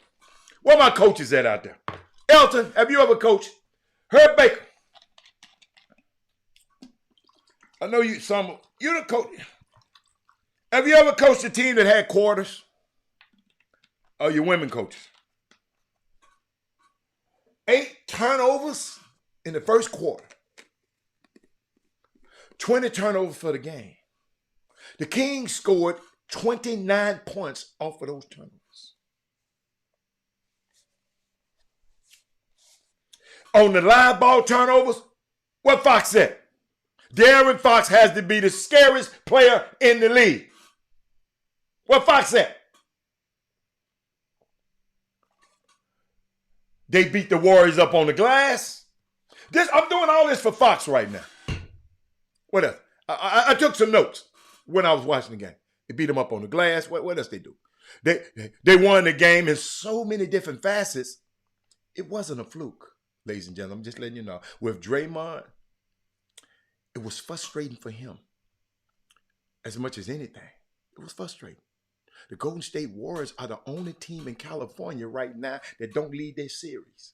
Where my coaches at out there? Elton, have you ever coached? Herb Baker. I know you the coach. Have you ever coached a team that had quarters? Oh, your women coaches. 8 turnovers in the first quarter. 20 turnovers for the game. The Kings scored 29 points off of those turnovers. On the live ball turnovers, what Fox said? De'Aaron Fox has to be the scariest player in the league. What Fox said? They beat the Warriors up on the glass. I'm doing all this for Fox right now. What else? I took some notes when I was watching the game. They beat them up on the glass. What else they do? They won the game in so many different facets. It wasn't a fluke, ladies and gentlemen. I'm just letting you know. With Draymond, it was frustrating for him as much as anything. It was frustrating. The Golden State Warriors are the only team in California right now that don't lead their series.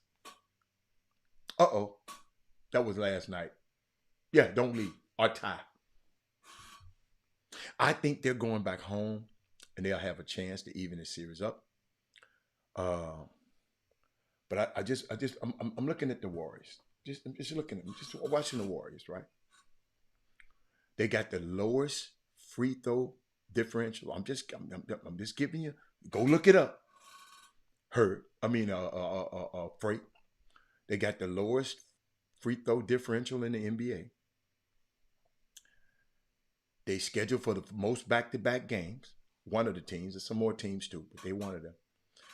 Uh-oh. That was last night. Yeah, don't lead or tie. I think they're going back home and they'll have a chance to even the series up. But I'm looking at the Warriors. I'm just looking at them, just watching the Warriors, right? They got the lowest free throw differential. I'm just giving you. Go look it up. Freight. They got the lowest free throw differential in the NBA. They scheduled for the most back-to-back games. One of the teams. There's some more teams too, but they one of them.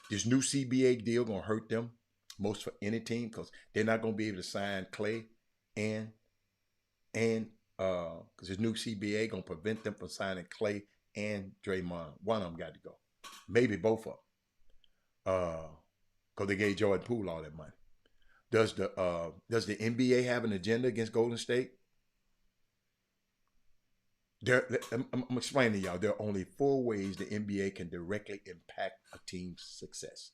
This new CBA deal gonna hurt them most for any team because they're not gonna be able to sign Clay and because this new CBA gonna prevent them from signing Clay and Draymond. One of them got to go. Maybe both of them. Because they gave Jordan Poole all that money. Does the NBA have an agenda against Golden State? I'm explaining to y'all. There are only 4 ways the NBA can directly impact a team's success.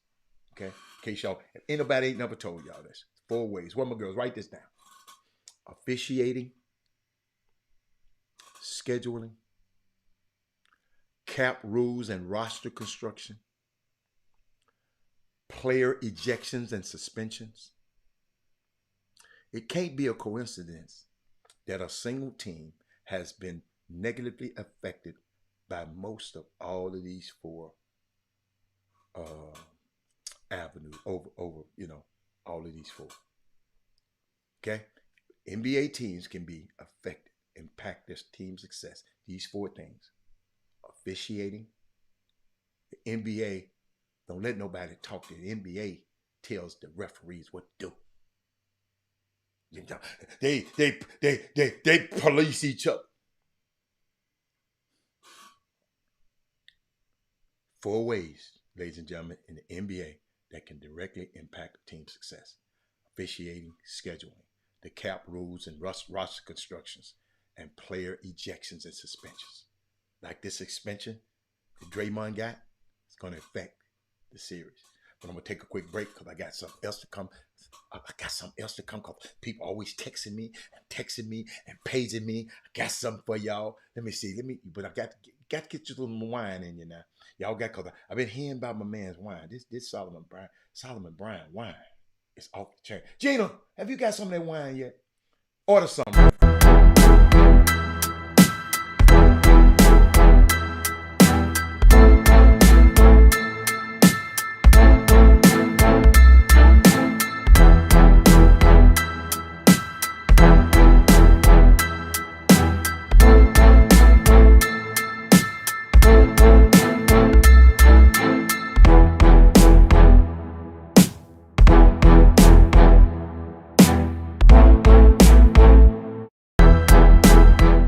Okay, in case y'all, if anybody ain't never told y'all this, 4 ways. Well, my girls, write this down: officiating, scheduling, cap rules and roster construction, player ejections and suspensions. It can't be a coincidence that a single team has been negatively affected by most of all of these four uh, avenues over all of these four. Okay, NBA teams can be affected, impact their team success. These four things: officiating. The NBA don't let nobody talk to the NBA. Tells the referees what to do. You know, they police each other. 4 ways, ladies and gentlemen, in the NBA that can directly impact a team's success: officiating, scheduling, the cap rules and roster constructions, and player ejections and suspensions. Like this suspension that Draymond got, it's going to affect the series. But I'm going to take a quick break because I got something else to come. I got something else to come because people always texting me and paging me. I got something for y'all. Let me see. But I got to get you a little wine in you now. Y'all got, because I've been hearing about my man's wine. This Solomon Brown wine is off the chain. Gina, have you got some of that wine yet? Order some.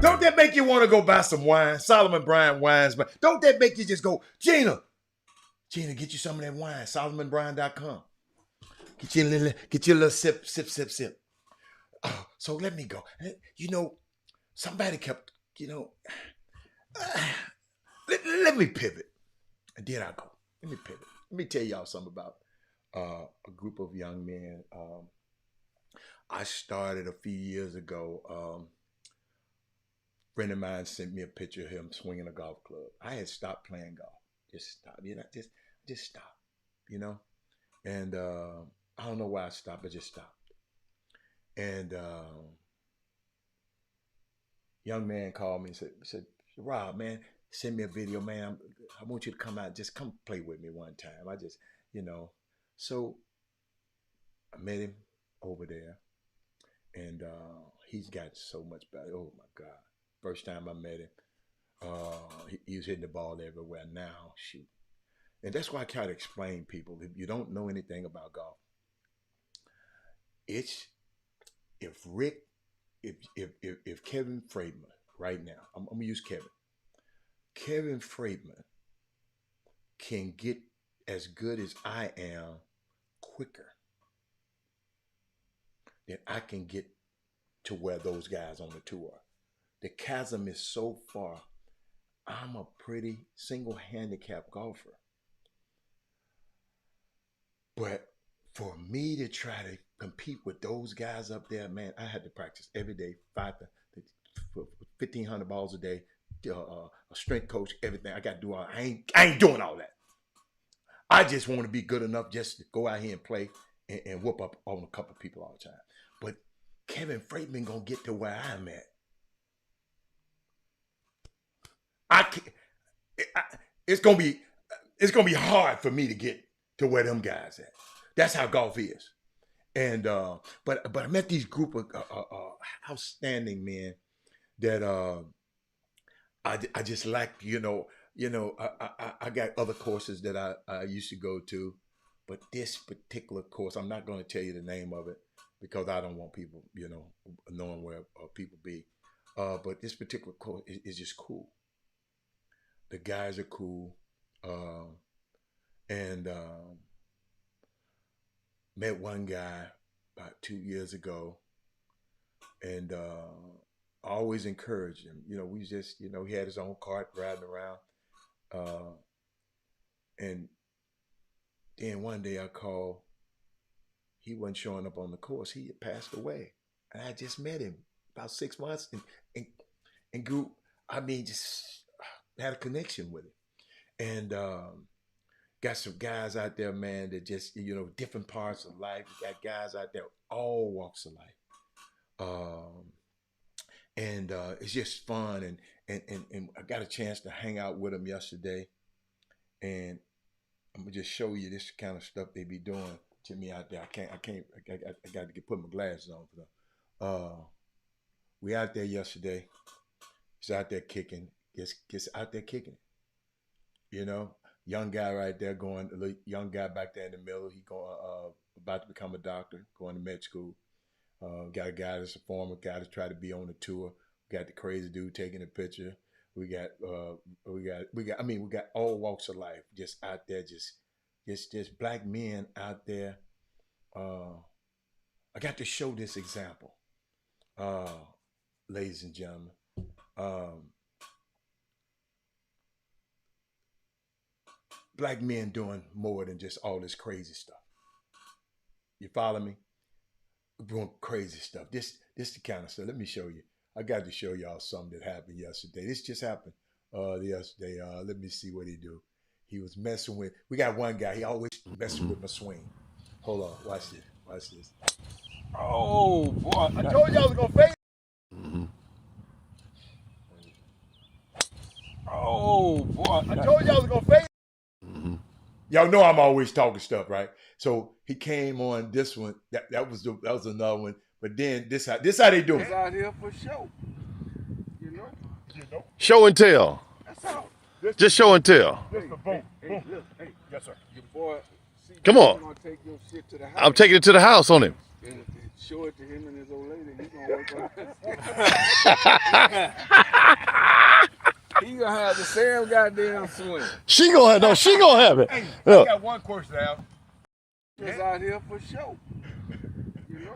Don't that make you want to go buy some wine? Solomon Brown wines, but don't that make you just go, Gina, get you some of that wine, SolomonBrown.com. Get you a little sip. Oh, so let me go. Somebody kept, let me pivot. And then I go. Let me pivot. Let me tell y'all something about a group of young men. I started a few years ago. A friend of mine sent me a picture of him swinging a golf club. I had stopped playing golf. Just stopped. Just stopped. And I don't know why I stopped. I just stopped. And young man called me and said, Rob, man, send me a video, man. I want you to come out. Just come play with me one time. I just, So I met him over there, and he's got so much better. Oh my God! First time I met him, he was hitting the ball everywhere. Now, shoot, and that's why I try to explain people. If you don't know anything about golf, it's if Kevin Friedman right now, I'm gonna use Kevin. Kevin Friedman can get as good as I am quicker than I can get to where those guys on the tour are. The chasm is so far. I'm a pretty single handicap golfer. But for me to try to compete with those guys up there, man, I had to practice every day, 1,500 balls a day, a strength coach, everything. I got to do all. I ain't doing all that. I just want to be good enough just to go out here and play and whoop up on a couple of people all the time. But Kevin Friedman gonna get to where I'm at. It's gonna be hard for me to get to where them guys at. That's how golf is. And but I met these group of outstanding men that I just like. I got other courses that I used to go to, but this particular course, I'm not going to tell you the name of it because I don't want people, knowing where people be. But this particular course is just cool. The guys are cool, and met one guy about 2 years ago, and I always encourage him. We just, he had his own cart riding around, and Then one day I called. He wasn't showing up on the course. He had passed away. And I just met him about 6 months and, and grew, I mean, just had a connection with him. And got some guys out there, man, that just, different parts of life. We got guys out there, all walks of life. And it's just fun. And I got a chance to hang out with them yesterday. And I'm gonna just show you this kind of stuff they be doing to me out there. I got to put my glasses on for them. We out there yesterday. He's out there kicking. Gets out there kicking. Young guy right there going. A little young guy back there in the middle. He going about to become a doctor, going to med school. Got a guy that's a former guy that's tried to be on the tour. We got the crazy dude taking a picture. We got all walks of life just out there, just black men out there. I got to show this example, ladies and gentlemen. Black men doing more than just all this crazy stuff. You follow me? Doing crazy stuff. This the kind of stuff. Let me show you. I got to show y'all something that happened yesterday. This just happened yesterday. Let me see what he do. He was messing with. We got one guy. He always messing with my swing. Hold on. Watch this. Watch this. Oh boy! I told y'all I was gonna fade. Oh boy! I told y'all I was gonna fade. Y'all know I'm always talking stuff, right? So he came on this one. That was another one. But then this how they do it. It's out here for show. Show and tell. That's all. Just show and tell. Hey, look, hey. Yes, sir. Your boy, Come on. gonna take your shit to the house. I'm taking it to the house on him. And show it to him and his old lady. He gonna work on it. He gonna have the same goddamn swing. She gonna have it. Hey, I got one question now. It's out here for show.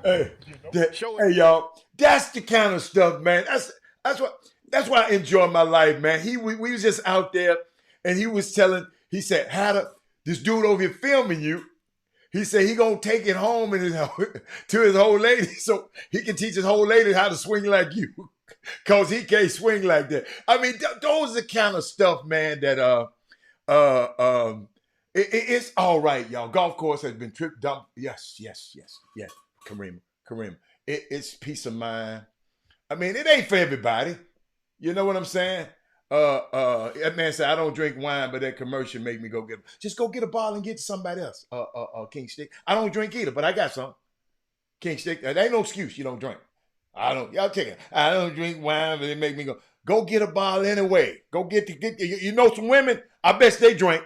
Hey, hey, y'all. That's the kind of stuff, man. That's why I enjoy my life, man. We was just out there, and he said, this dude over here filming you. He said he gonna take it home and to his old lady, so he can teach his old lady how to swing like you, cause he can't swing like that. I mean, those are the kind of stuff, man. That it's all right, y'all. Golf course has been tripped up. Yes. Kareem. It's peace of mind. I mean, it ain't for everybody. You know what I'm saying? That man said, I don't drink wine, but that commercial make me go get a bottle and get to somebody else. King Stick. I don't drink either, but I got some. King Stick. That ain't no excuse. You don't drink. Y'all take it. I don't drink wine, but it make me go get a bottle anyway. Go get you know some women, I bet they drink.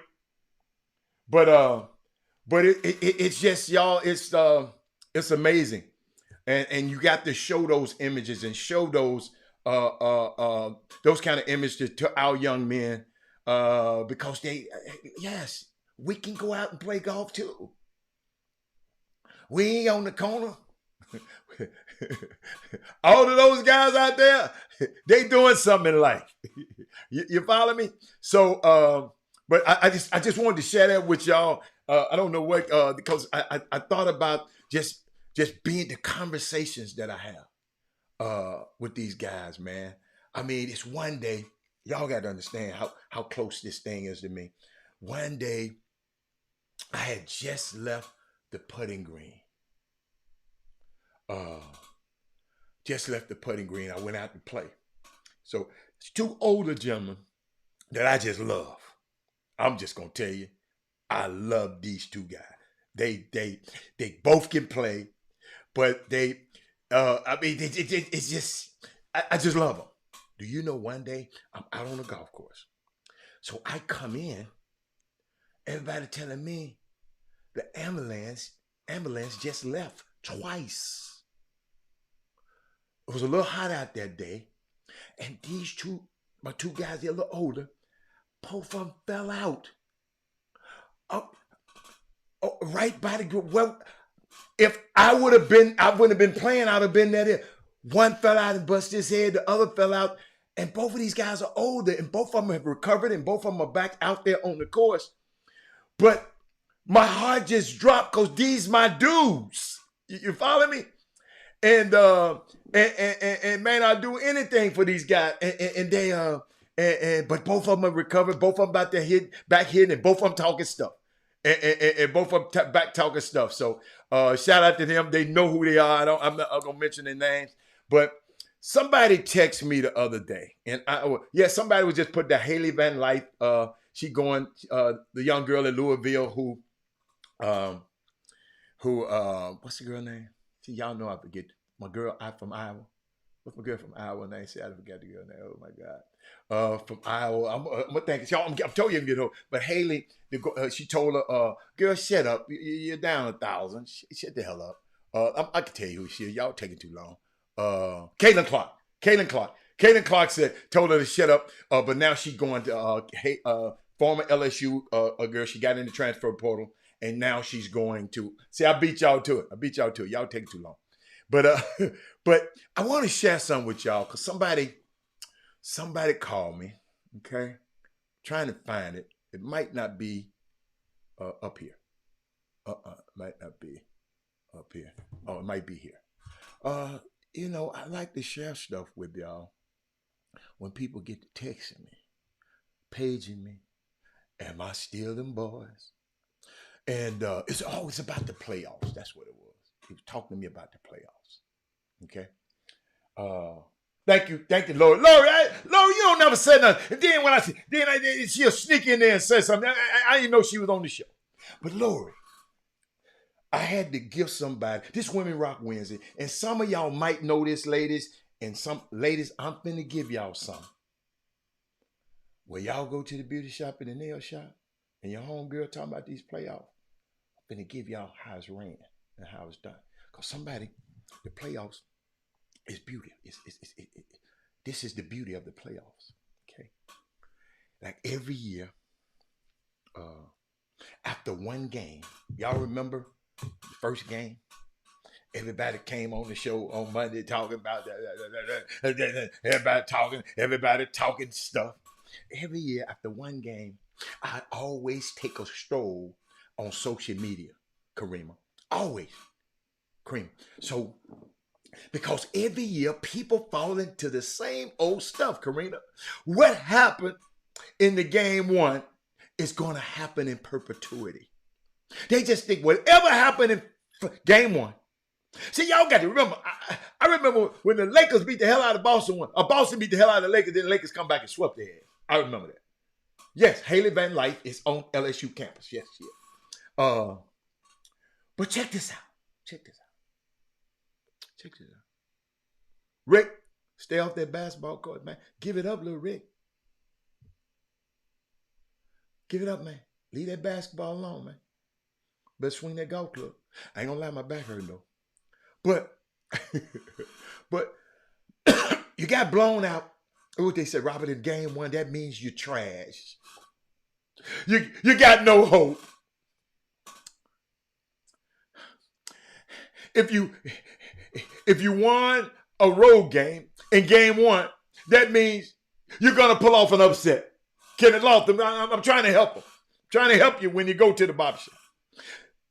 But it's just, y'all, it's amazing. And you got to show those images and show those kind of images to our young men, because we can go out and play golf too. We ain't on the corner. All of those guys out there, they doing something in life. You follow me? So, but I just wanted to share that with y'all. I don't know what, because I thought about just being the conversations that I have with these guys, man. I mean, it's one day, y'all got to understand how close this thing is to me. One day, I had just left the putting green. I went out to play. So it's two older gentlemen that I just love. I'm just gonna tell you, I love these two guys. They both can play, but it's just, I just love them. Do you know, one day I'm out on the golf course, so I come in, everybody telling me the ambulance just left twice. It was a little hot out that day, and my two guys, they're a little older, both of them fell out. Right by the group. Well, if I wouldn't have been playing, I'd have been there. One fell out and busted his head, the other fell out, and both of these guys are older, and both of them have recovered, and both of them are back out there on the course. But my heart just dropped because these my dudes. You follow me? And man, I'll do anything for these guys. And they but both of them are recovered. Both of them about to back hitting, and both of them talking stuff. And both of them back talking stuff. So shout out to them. They know who they are. I'm not gonna mention their names, but somebody texted me the other day, and somebody was just put the Haley Van Life. She going the young girl in Louisville who what's the girl name? See, y'all know I forget. My girl from Iowa. What's my girl from Iowa name? See, I forgot the girl name. Oh my God. From Iowa. I'm gonna think. Y'all, I'm telling you, But Haley, she told her, "Girl, shut up. You're down 1,000. Shut the hell up." I can tell you who she is. Y'all taking too long. Caitlin Clark. Caitlin Clark told her to shut up. But now she's going to former LSU girl. She got in the transfer portal. And now she's going to see. I beat y'all to it. Y'all take too long. But I want to share something with y'all because somebody called me. Okay, trying to find it. It might not be up here. Might not be up here. Oh, it might be here. I like to share stuff with y'all when people get to texting me, paging me. Am I still them boys? And it's always about the playoffs. That's what it was. He was talking to me about the playoffs. Okay. Thank you, Lori. Lori, you don't never say nothing. And then she'll sneak in there and say something. I didn't know she was on the show. But Lori, I had to give somebody this Women Rock Wednesday, and some of y'all might know this, ladies, and some ladies, I'm finna give y'all some. Where y'all go to the beauty shop and the nail shop, and your homegirl talking about these playoffs. I'm finna give y'all how it's ran and how it's done. Because the playoffs is beauty. This is the beauty of the playoffs. Okay. Like every year, after one game, y'all remember the first game? Everybody came on the show on Monday talking about everybody talking stuff. Every year after one game, I always take a stroll on social media, Karima. Always, Karima. So, because every year people fall into the same old stuff, Karina. What happened in the game one is going to happen in perpetuity. They just think whatever happened in game one. See, y'all got to remember. I remember when the Lakers beat the hell out of Boston. Boston beat the hell out of the Lakers. Then the Lakers come back and swept their ass. I remember that. Yes, Haley Van Life is on LSU campus. Yes, she is. But check this out. Rick, stay off that basketball court, man. Give it up, little Rick. Give it up, man. Leave that basketball alone, man. Better swing that golf club. I ain't gonna lie, my back hurt though. But you got blown out. What they said, Robert, in game one, that means you're trash. You got no hope. If you won a road game in game one, that means you're gonna pull off an upset. Kenneth Lofton, I'm trying to help him. Trying to help you when you go to the barbershop.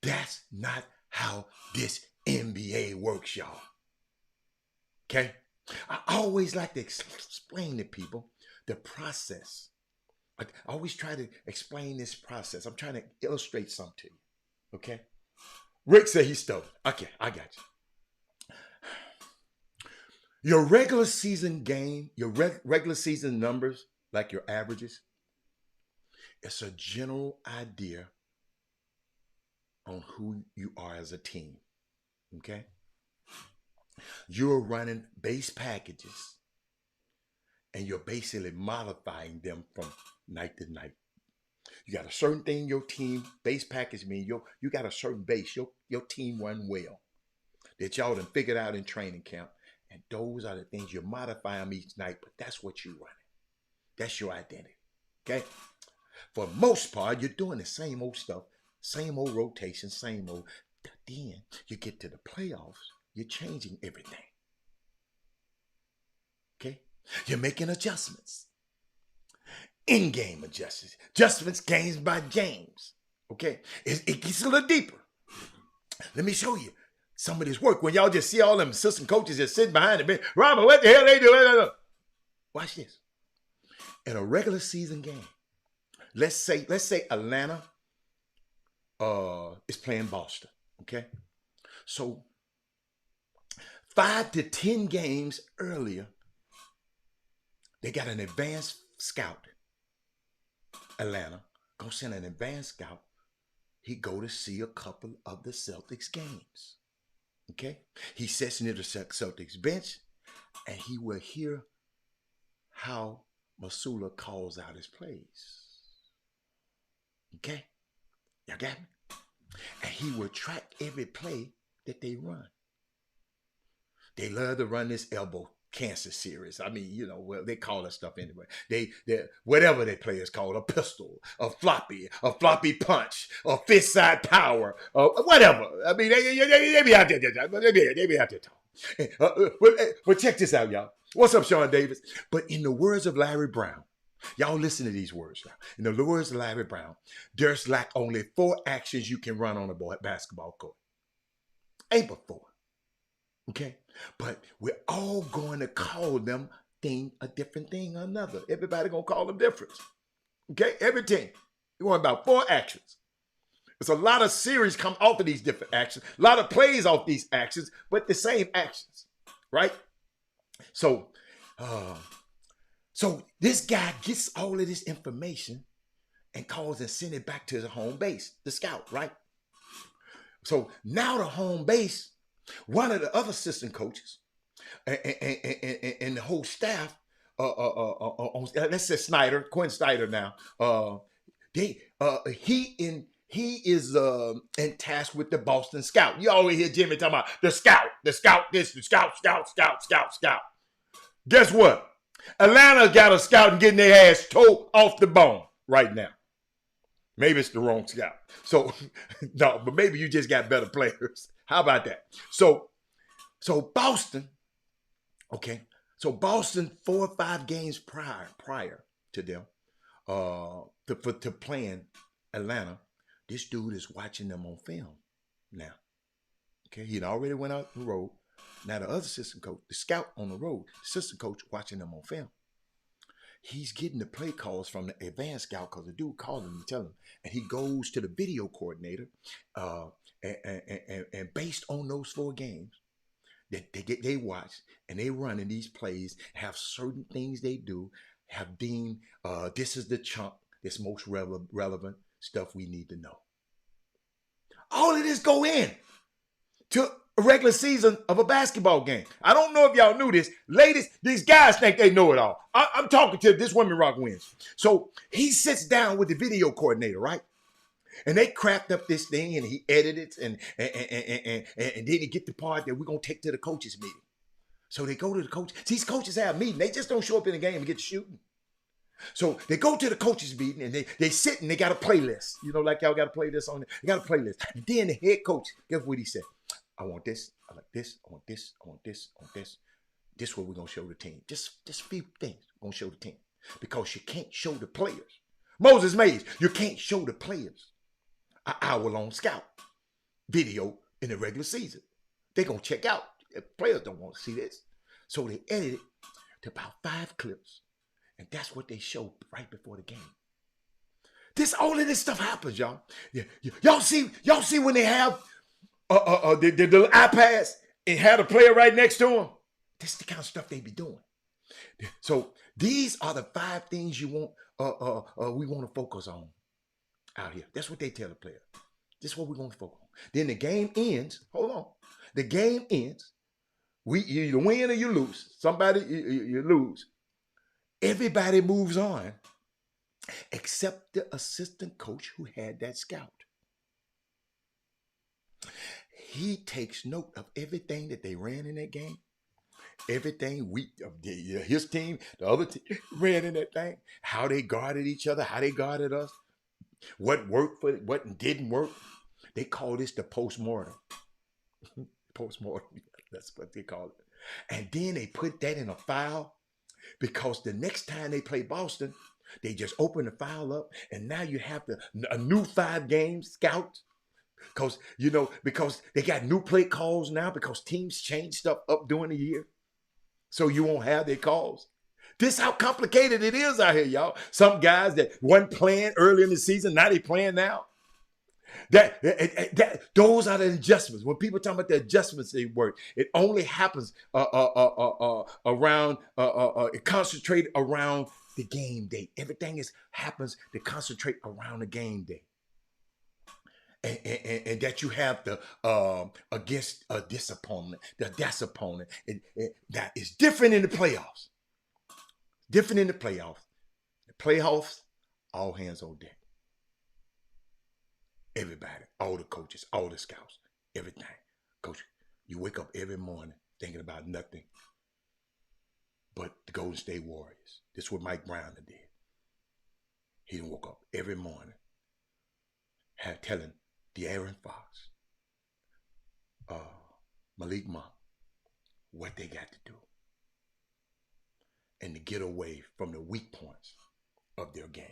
That's not how this NBA works, y'all. Okay? I always like to explain to people the process. I always try to explain this process. I'm trying to illustrate something to you. Okay? Rick said he's stoked. Okay, I got you. Your regular season game, your regular season numbers, like your averages, it's a general idea on who you are as a team. Okay? You're running base packages and you're basically modifying them from night to night. You got a certain thing your team base package means you got a certain base. Your team run well that y'all done figured out in training camp. And those are the things you modify them each night, but that's what you're running. That's your identity. Okay? For the most part, you're doing the same old stuff, same old rotation, same old. Then you get to the playoffs, you're changing everything. Okay? You're making adjustments. In-game adjustments. Adjustments games by games. Okay, it gets a little deeper. Let me show you some of this work. When y'all just see all them assistant coaches just sitting behind the bench, Robert, what the hell they do? Watch this. In a regular season game, let's say Atlanta is playing Boston. Okay, so 5 to 10 games earlier, they got an advanced scout. Atlanta gonna send an advanced scout. He go to see a couple of the Celtics games. Okay, he sits near the Celtics bench, and he will hear how Masula calls out his plays. Okay, y'all got me? And he will track every play that they run. They love to run this elbow cancer series. I mean, you know, well, they call that stuff anyway. They whatever they play is called, a pistol, a floppy punch, a fist side power, whatever. I mean, they be out there. They be out there talking. But check this out, y'all. What's up, Sean Davis? But in the words of Larry Brown, y'all listen to these words now. In the words of Larry Brown, there's like only 4 actions you can run on a basketball court. Ain't but 4. Okay? But we're all going to call them a different thing or another. Everybody going to call them different. Okay? Every team. You want about 4 actions. There's a lot of series come off of these different actions. A lot of plays off these actions, but the same actions. Right? So this guy gets all of this information and calls and sends it back to the home base, the scout, right? So now the home base, one of the other assistant coaches and the whole staff, let's say Quinn Snyder now, he is in task with the Boston Scout. You always hear Jimmy talking about the scout, this, the scout. Guess what? Atlanta got a scout and getting their ass towed off the bone right now. Maybe it's the wrong scout. So, no, but maybe you just got better players. How about that? So Boston, okay. So Boston 4 or 5 games prior to them, to playing Atlanta, this dude is watching them on film now. Okay, he'd already went out the road. Now the other assistant coach, the scout on the road, assistant coach watching them on film. He's getting the play calls from the advanced scout because the dude called him and tell him, and he goes to the video coordinator, and based on those 4 games that they watch and they run in these plays, have certain things they do, have deemed this is the chunk, this most relevant stuff we need to know. All of this go in to a regular season of a basketball game. I don't know if y'all knew this. Ladies, these guys think they know it all. I'm talking to this Women Rock wins. So he sits down with the video coordinator, right? And they craft up this thing and he edited it and then he get the part that we're going to take to the coaches meeting. So they go to the coach. These coaches have a meeting. They just don't show up in the game and get to shooting. So they go to the coaches meeting and they sit and they got a playlist. You know, like y'all got to play this on it. They got a playlist. And then the head coach, guess what he said? I want this. I like this. I want this. I want this. I want this. This is what we're going to show the team. Just a few things we're going to show the team. Because you can't show the players. Moses Mays, you can't show the players an hour-long scout video in the regular season. They're going to check out. If players don't want to see this. So they edited to about 5 clips. And that's what they showed right before the game. All of this stuff happens, y'all. Yeah, y'all see when they have the little iPads and have a player right next to them? This is the kind of stuff they be doing. So these are the 5 things we want to focus on out here. That's what they tell the player. This is what we're going to focus on. Then the game ends. Hold on. The game ends. You either win or you lose. You lose. Everybody moves on except the assistant coach who had that scout. He takes note of everything that they ran in that game. Everything his team, the other team ran in that thing. How they guarded each other, how they guarded us. What worked what didn't work. They call this the postmortem. Postmortem, that's what they call it. And then they put that in a file because the next time they play Boston, They just open the file up, and now you have a new 5-game scout. Because they got new play calls now because teams change stuff up during the year. So you won't have their calls. This how complicated it is out here, y'all. Some guys that weren't playing early in the season, now they playing now. Those are the adjustments. When people talk about the adjustments they work, it only happens around it concentrated around the game day. Everything happens to concentrate around the game day. And that you have the against this opponent, that's opponent. That is different in the playoffs. Different in the playoffs. The playoffs, all hands on deck. Everybody, all the coaches, all the scouts, everything. Coach, you wake up every morning thinking about nothing but the Golden State Warriors. This is what Mike Brown did. He woke up every morning telling De'Aaron Fox, Malik Monk, what they got to do. And to get away from the weak points of their game.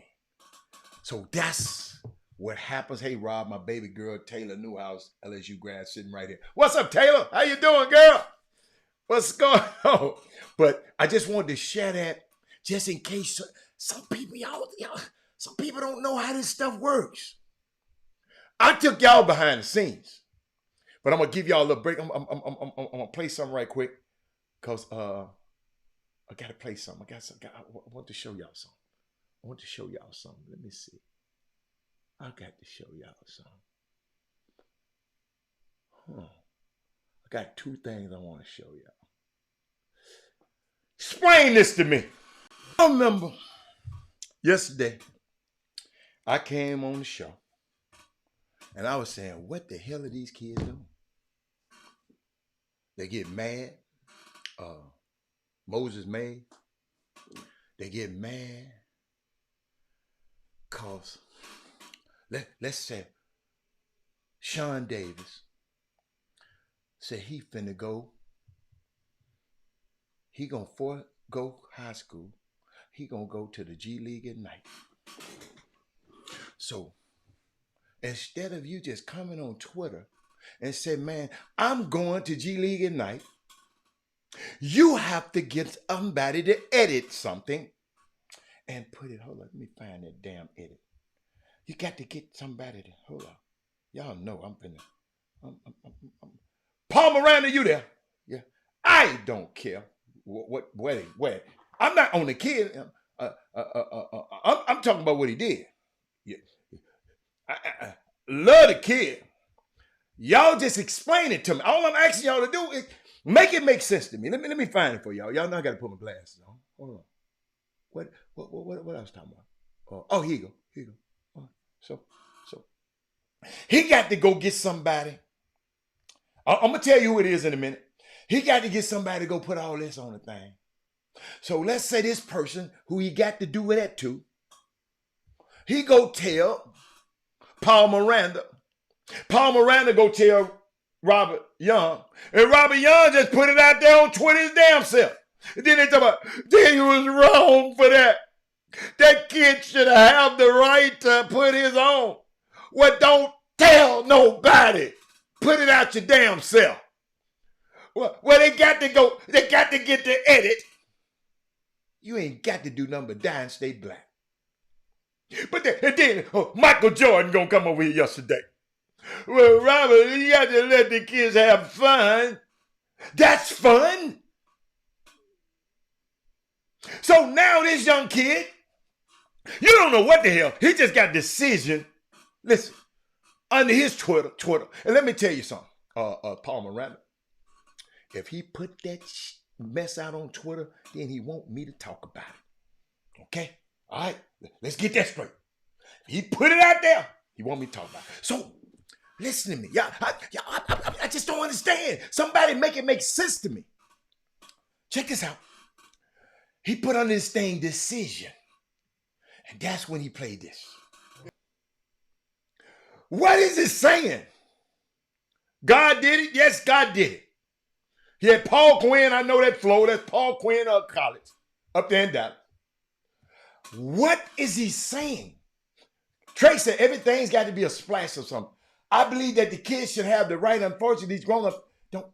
So that's what happens. Hey, Rob, my baby girl, Taylor Newhouse, LSU grad, sitting right here. What's up, Taylor? How you doing, girl? What's going on? But I just wanted to share that just in case some people, some people don't know how this stuff works. I took y'all behind the scenes, but I'm gonna give y'all a little break. I'm gonna play something right quick because I gotta play something. I want to show y'all something. Let me see. I got to show y'all something. I got 2 things I want to show y'all. Explain this to me. I remember yesterday I came on the show. And I was saying, what the hell are these kids doing? They get mad. Moses May. They get mad because, let's say, Sean Davis said he finna go. He gonna go high school. He gonna go to the G League at night. So, instead of you just coming on Twitter and say, man, I'm going to G League at night, you have to get somebody to edit something and put it, hold on, let me find that damn edit. You got to get somebody to, hold on. Y'all know I'm Paul Miranda, you there? Yeah. I don't care where. I'm not on the kid. I'm talking about what he did. Yeah. I love the kid. Y'all just explain it to me. All I'm asking y'all to do is make it make sense to me. Let me find it for y'all. Y'all know I got to put my glasses on. Hold on. What I was talking about? Here you go. So he got to go get somebody. I'm gonna tell you who it is in a minute. He got to get somebody to go put all this on the thing. So let's say this person who he got to do that to, he go tell Paul Miranda. Paul Miranda go tell Robert Young. And Robert Young just put it out there on Twitter his damn self. And then they talk about, he was wrong for that. That kid should have the right to put his own. Well, don't tell nobody. Put it out your damn self. Well, they got to go. They got to get the edit. You ain't got to do nothing but die and stay black. But then Michael Jordan gonna come over here yesterday. Well, Robert, you got to let the kids have fun. That's fun. So now this young kid, you don't know what the hell. He just got decision. Listen, under his Twitter. And let me tell you something, Paul Miranda. If he put that mess out on Twitter, then he want me to talk about it. Okay? All right? Let's get that straight. He put it out there. He want me to talk about it. So, listen to me. I just don't understand. Somebody make it make sense to me. Check this out. He put on this thing decision. And that's when he played this. What is it saying? God did it? Yes, God did it. He had Paul Quinn. I know that flow. That's Paul Quinn of college up there in Dallas. What is he saying? Trey said everything's got to be a splash or something. I believe that the kids should have the right. Unfortunately, these grown-ups don't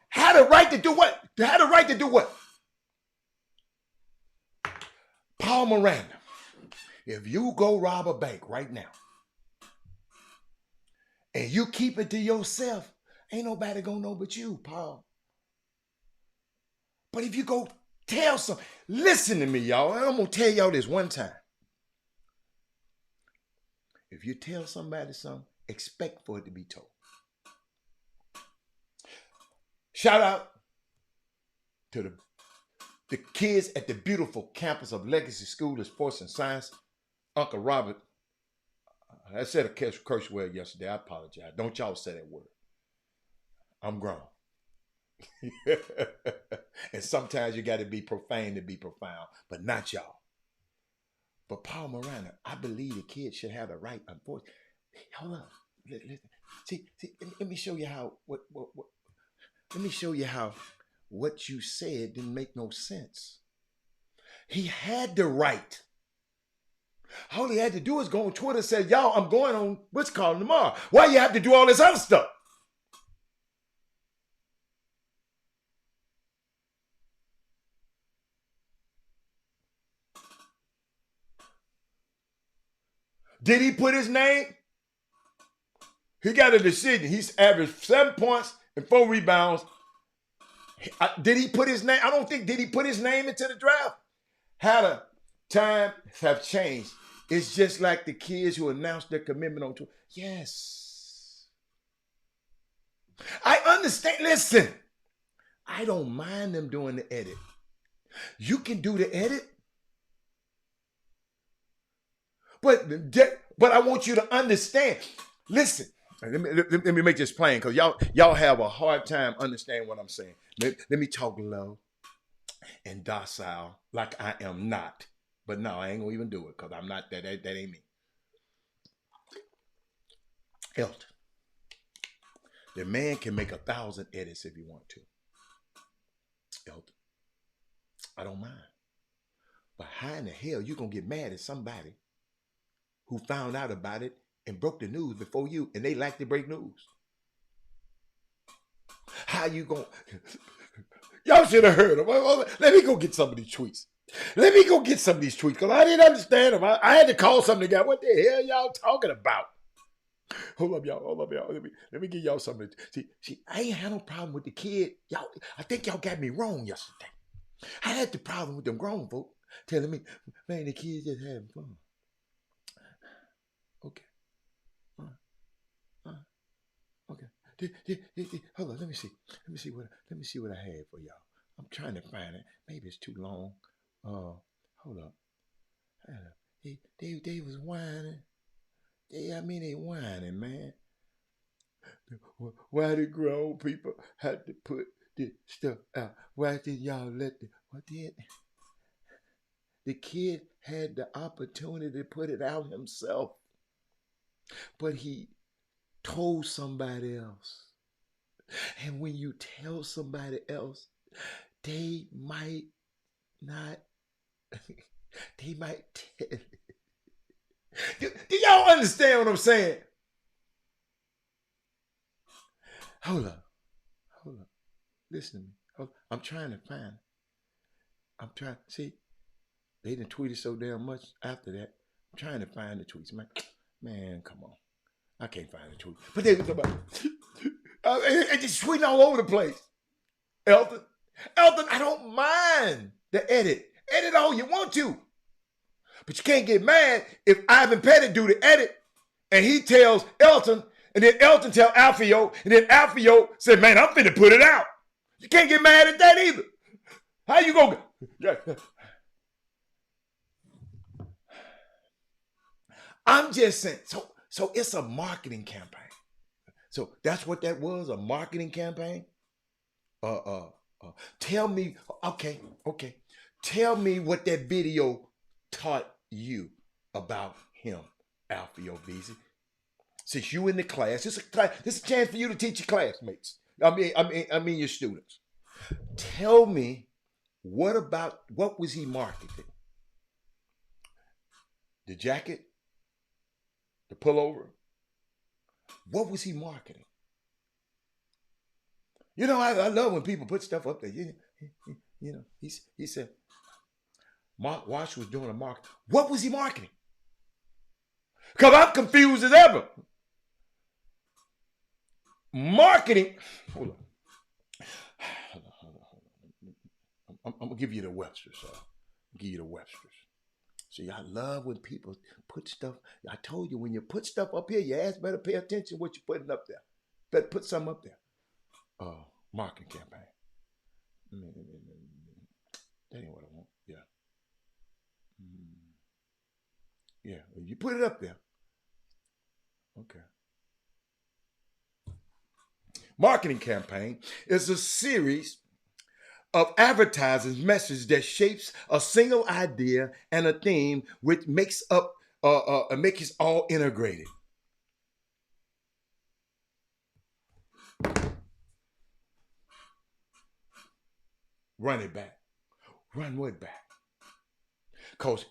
have the right to do what? Have the right to do what? Paul Miranda, if you go rob a bank right now and you keep it to yourself, ain't nobody gonna know but you, Paul. But if you go tell some, listen to me, y'all. I'm gonna tell y'all this one time. If you tell somebody something, expect for it to be told. Shout out to the kids at the beautiful campus of Legacy School of Sports and Science. Uncle Robert, I said a curse word yesterday. I apologize. Don't y'all say that word. I'm grown. And sometimes you got to be profane to be profound, but not y'all. But Paul Miranda, I believe the kids should have the right. Unfortunately, hold up. See, let me show you how. Let me show you how what you said didn't make no sense. He had the right. All he had to do is go on Twitter and say, y'all, I'm going on what's called tomorrow. Why you have to do all this other stuff? Did he put his name? He got a decision. He's averaged 7 points and 4 rebounds. Did he put his name? I don't think, did he put his name into the draft? How the times have changed. It's just like the kids who announced their commitment on Twitter. Yes. I understand. Listen, I don't mind them doing the edit. You can do the edit. But I want you to understand. Listen, let me make this plain because y'all have a hard time understanding what I'm saying. Let me talk low and docile like I am not. But no, I ain't gonna even do it because I'm not that ain't me. Elton, the man can make 1,000 edits if he want to. Elton, I don't mind. But how in the hell you gonna get mad at somebody who found out about it and broke the news before you, and they like to break news? How you gonna? Y'all should have heard him. Let me go get some of these tweets. Let me go get some of these tweets because I didn't understand them. I had to call some of the guys. What the hell y'all talking about? Hold up, y'all. Let me give y'all something. See, I ain't had no problem with the kid. Y'all, I think y'all got me wrong yesterday. I had the problem with them grown folk telling me, man, the kids just having fun. Okay. Okay. Hold on. Let me see what I had for y'all. I'm trying to find it. Maybe it's too long. Hold up. They was whining. They whining, man. Why did grown people have to put this stuff out? Why did y'all let the kid had the opportunity to put it out himself, but he told somebody else. And when you tell somebody else, they might not. They might tell. Do y'all understand what I'm saying? Hold up. Listen to me. I'm trying to find it. See, they done tweeted so damn much after that. I'm trying to find the tweets, man. Man, come on. I can't find the tweet. But they was about and just tweeting all over the place. Elton, I don't mind the edit. Edit all you want to. But you can't get mad if Ivan Pettit do the edit and he tells Elton, and then Elton tell Alfio, and then Alfio said, man, I'm finna put it out. You can't get mad at that either. How you gonna? Yeah. I'm just saying, so it's a marketing campaign. So that's what that was, a marketing campaign? Tell me, okay. Tell me what that video taught you about him, Alfio Beasley. Since you in the class, this is a chance for you to teach your classmates. I mean your students. Tell me what was he marketing? the jacket, the pullover. What was he marketing? You know, I love when people put stuff up there. You know, he said, Mark Wash was doing a market. What was he marketing? Because I'm confused as ever. Marketing. Hold on. I'm going to give you the Webster's. Give you the Webster's. See, I love when people put stuff. I told you, when you put stuff up here, your ass better pay attention to what you're putting up there. Better put something up there. Marketing campaign. That ain't what I want. Yeah. Yeah, you put it up there. Okay. Marketing campaign is a series of advertising message that shapes a single idea and a theme, which makes up makes it all integrated. Run it back. Run what back? Because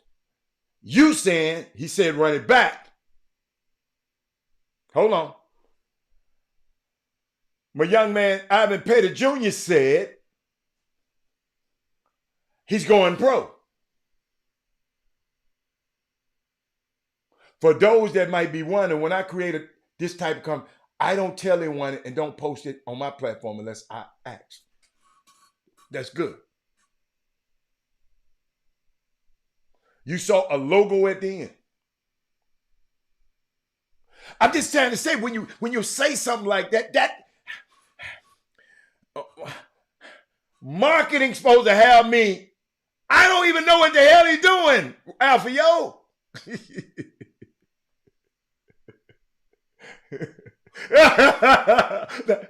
you saying, he said run it back. Hold on. My young man, Ivan Petty Jr. said he's going pro. For those that might be wondering, when I created this type of company, I don't tell anyone and don't post it on my platform unless I ask. That's good. You saw a logo at the end. I'm just trying to say, when you say something like that marketing's supposed to have me. I don't even know what the hell he's doing, Alpha Yo.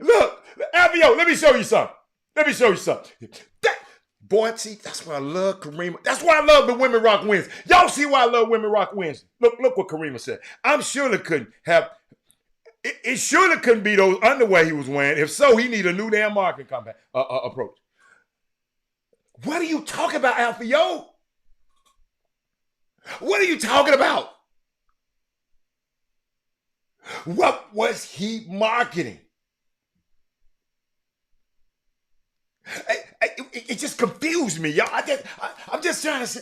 Look, Alpha Yo, let me show you something. Boy, see, that's why I love Karima. That's why I love the Women Rock Wednesday. Y'all see why I love Women Rock Wednesday. Look what Karima said. I'm sure it couldn't have. It surely couldn't be those underwear he was wearing. If so, he need a new damn marketing approach. What are you talking about, Alpha Yo? What are you talking about? What was he marketing? It just confused me, y'all. I'm just trying to say,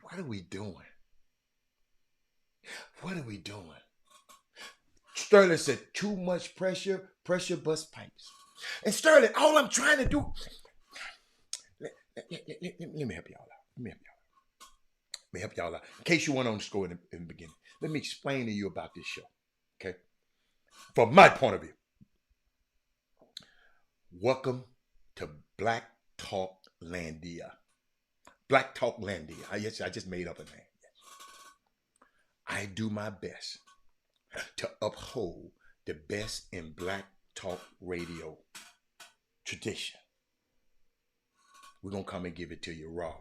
what are we doing? What are we doing? Sterling said, too much pressure bust pipes. And Sterling, all I'm trying to do, let me help y'all out. Let me help y'all out. In case you weren't on the score in the beginning, let me explain to you about this show, okay? From my point of view. Welcome to Black Talk Landia. Black Talk Landia. I just made up a name. Yes. I do my best to uphold the best in Black Talk radio tradition. We're going to come and give it to you raw.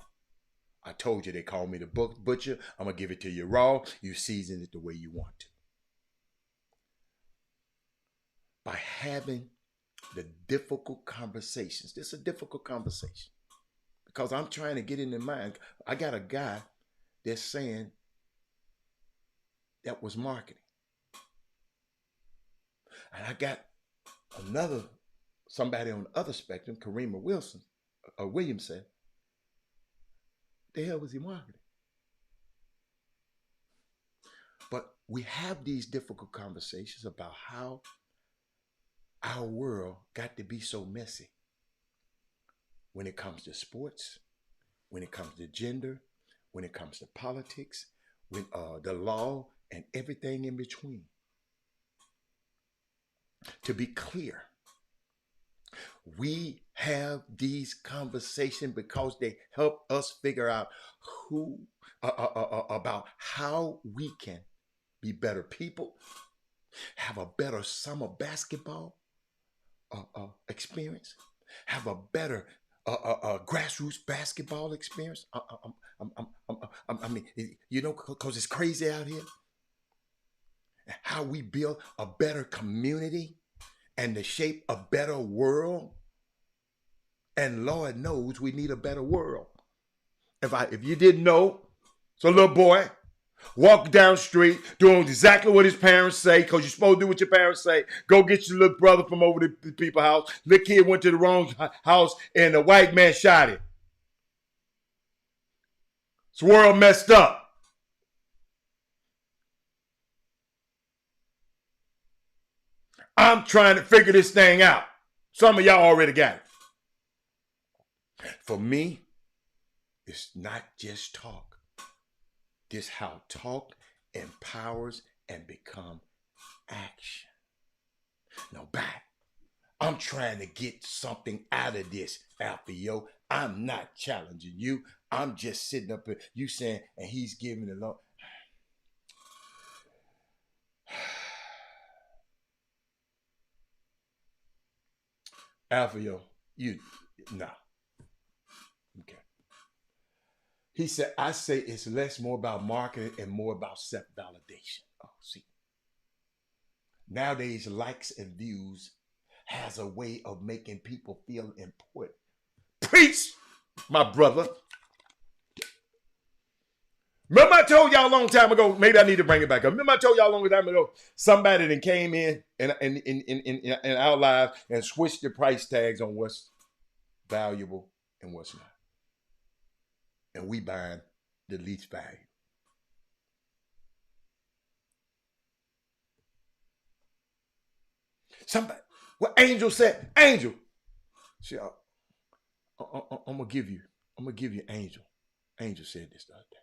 I told you they call me the butcher. I'm going to give it to you raw. You season it the way you want to. By having the difficult conversations. This is a difficult conversation because I'm trying to get in their mind. I got a guy that's saying that was marketing. And I got somebody on the other spectrum, Karima Williams said, the hell was he marketing? But we have these difficult conversations about how our world got to be so messy when it comes to sports, when it comes to gender, when it comes to politics, when the law and everything in between. To be clear, we have these conversations because they help us figure out about how we can be better people, have a better summer basketball experience, have a better grassroots basketball experience. I mean, you know, because it's crazy out here. How we build a better community and to shape a better world. And Lord knows we need a better world. If you didn't know, So little boy walk down the street doing exactly what his parents say, because you're supposed to do what your parents say. Go get your little brother from over the people's house. Little kid went to the wrong house and the white man shot him. This world messed up. I'm trying to figure this thing out. Some of y'all already got it. For me, it's not just talk. This how talk empowers and become action. Now back. I'm trying to get something out of this, Alfio. I'm not challenging you. I'm just sitting up here, you saying, and he's giving it up. Alfio, no. Okay. He said, I say it's more about marketing and more about self-validation. Oh, see. Nowadays, likes and views has a way of making people feel important. Preach, my brother. Remember I told y'all a long time ago, maybe I need to bring it back up. Remember I told y'all a long time ago, somebody that came in our lives and switched the price tags on what's valuable and what's not. And we buying the least value. Somebody, what Angel said, Angel. See, I'm gonna give you Angel. Angel said this the other day.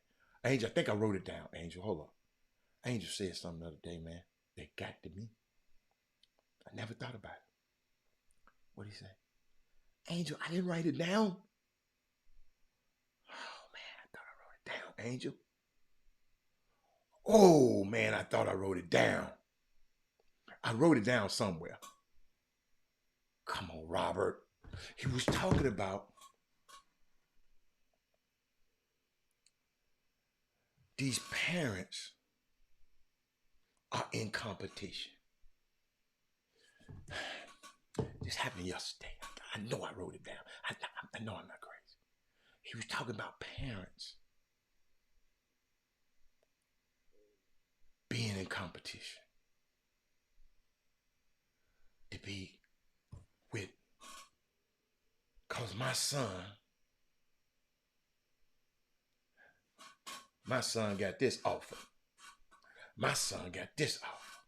Angel, I think I wrote it down. Angel, hold on. Angel said something the other day, man. That got to me. I never thought about it. What'd he say? Angel, I didn't write it down. Oh man, I thought I wrote it down, Angel. Oh man, I thought I wrote it down. I wrote it down somewhere. Come on, Robert. He was talking about these parents are in competition. This happened yesterday. I know I wrote it down. I know I'm not crazy. He was talking about parents being in competition to be with, because my son got this offer. My son got this offer.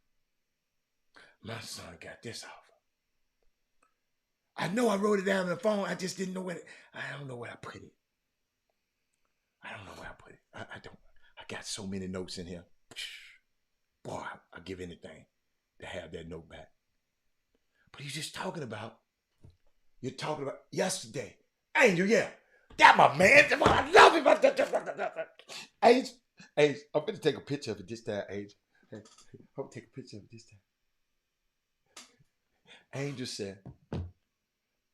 My son got this offer. I know I wrote it down on the phone. I just didn't know where I don't know where I put it. I don't know where I put it. I don't. I got so many notes in here. Boy, I'd give anything to have that note back. But you're talking about yesterday. Angel, yeah. That my man. I love him. Angel, I'm going to take a picture of it this time, Angel. I'm going to take a picture of it this time. Angel said,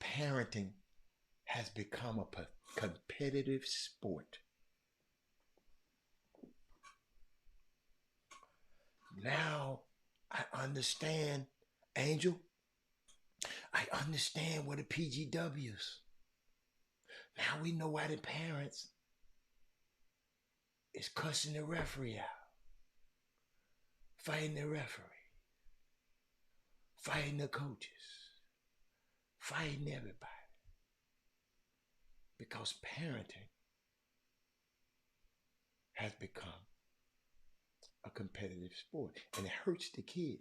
parenting has become a competitive sport. Now I understand, Angel. I understand what the PGWs. Now we know why the parents is cussing the referee out, fighting the referee, fighting the coaches, fighting everybody. Because parenting has become a competitive sport, and it hurts the kid.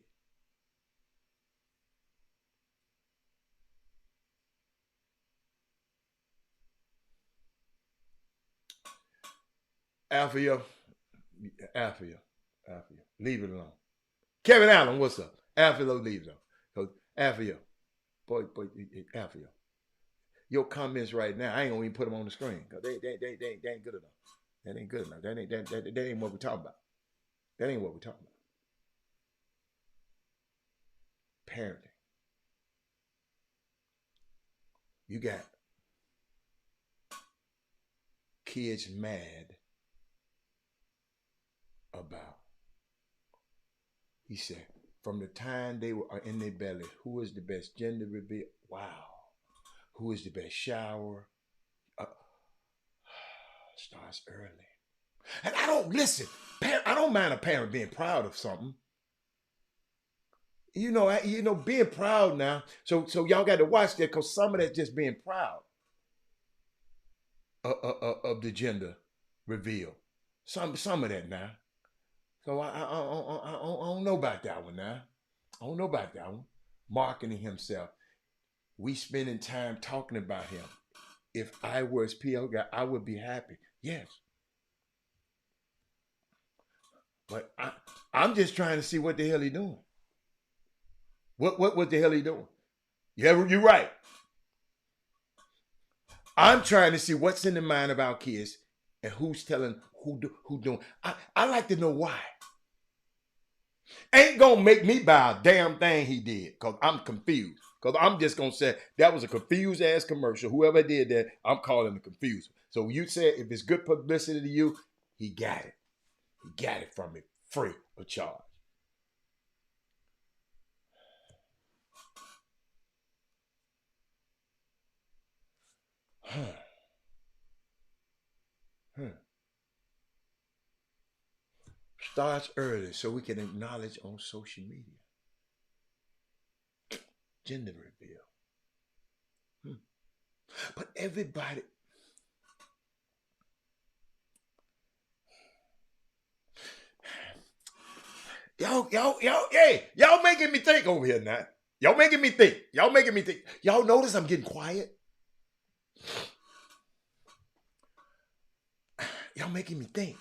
Alfio, leave it alone. Kevin Allen, what's up? Alfio, leave it alone. Alfio, boy, Alfio, your comments right now, I ain't gonna even put them on the screen because they ain't good enough. That ain't good enough. That ain't what we're talking about. That ain't what we're talking about. Parenting. You got kids mad about, he said, from the time they are in their belly, who is the best gender reveal? Wow. Who is the best shower? Starts early. And I don't listen. I don't mind a parent being proud of something. Being proud now. So y'all got to watch that because some of that's just being proud of the gender reveal. Some of that now. So I don't know about that one now. I don't know about that one. Marketing himself. We spending time talking about him. If I were his PL guy, I would be happy. Yes. But I'm just trying to see what the hell he doing. What the hell he doing? Yeah, you're right. I'm trying to see what's in the mind of our kids and who's telling who doing. I like to know why. Ain't gonna make me buy a damn thing he did because I'm confused. Because I'm just gonna say that was a confused ass commercial. Whoever did that, I'm calling it confused. So you said if it's good publicity to you, he got it. He got it from me free of charge. Huh. Starts early so we can acknowledge on social media. Gender reveal. But everybody, y'all making me think over here now. Y'all making me think. Y'all notice I'm getting quiet? Y'all making me think.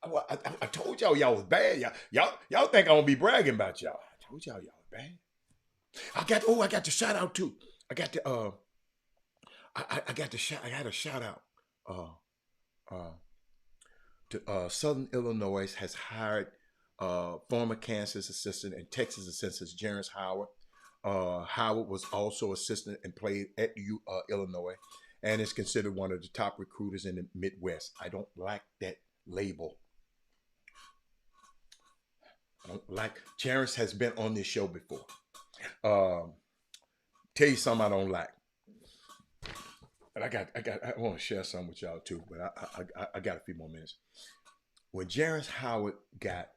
I told y'all was bad. Y'all think I'm gonna be bragging about y'all. I told y'all was bad. I got the shout out too. I got the I got the shout. I got a shout out. To Southern Illinois has hired former Kansas assistant and Texas assistant Jerence Howard. Howard was also assistant and played at Illinois, and is considered one of the top recruiters in the Midwest. I don't like that label. I don't like. Jerence has been on this show before. Tell you something I don't like. And I want to share something with y'all too, but I got a few more minutes. When Jerence Howard got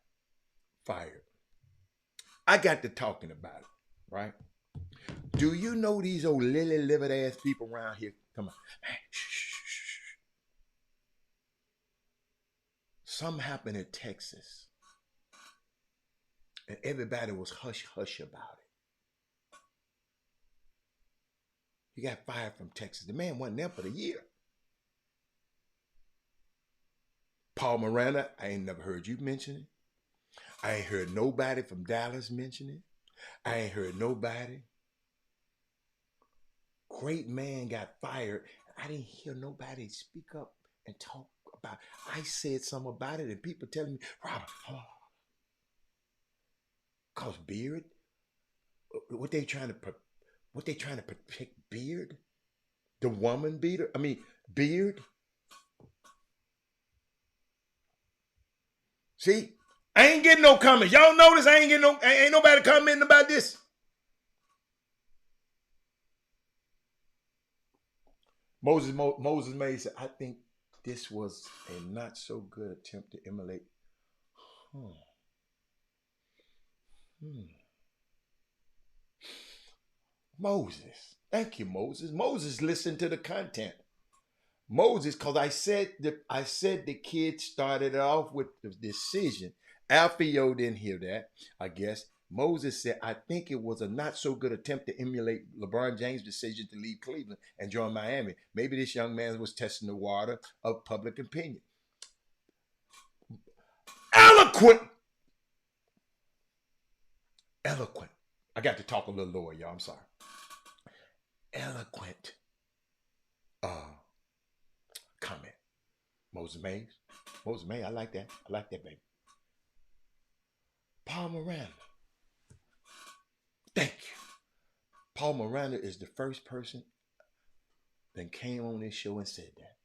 fired, I got to talking about it, right? Do you know these old lily-livered ass people around here? Come on. Shh. Something happened in Texas, and everybody was hush-hush about it. He got fired from Texas. The man wasn't there for the year. Paul Miranda, I ain't never heard you mention it. I ain't heard nobody from Dallas mention it. I ain't heard nobody. Great man got fired. I didn't hear nobody speak up and talk about it. I said something about it, and people telling me, Robert, cause Beard, what they trying to protect Beard? The woman beater? I mean, Beard? See, I ain't getting no comments. Y'all notice ain't nobody commenting about this. Moses May said, I think this was a not so good attempt to emulate. Moses. Thank you, Moses. Moses listened to the content. Moses, because I said the kid started off with the decision. Alfio didn't hear that, I guess. Moses said, I think it was a not so good attempt to emulate LeBron James' decision to leave Cleveland and join Miami. Maybe this young man was testing the water of public opinion. Eloquent. I got to talk a little lower, y'all. I'm sorry. Eloquent comment. Moses May, I like that. I like that, baby. Paul Miranda. Thank you. Paul Miranda is the first person that came on this show and said that.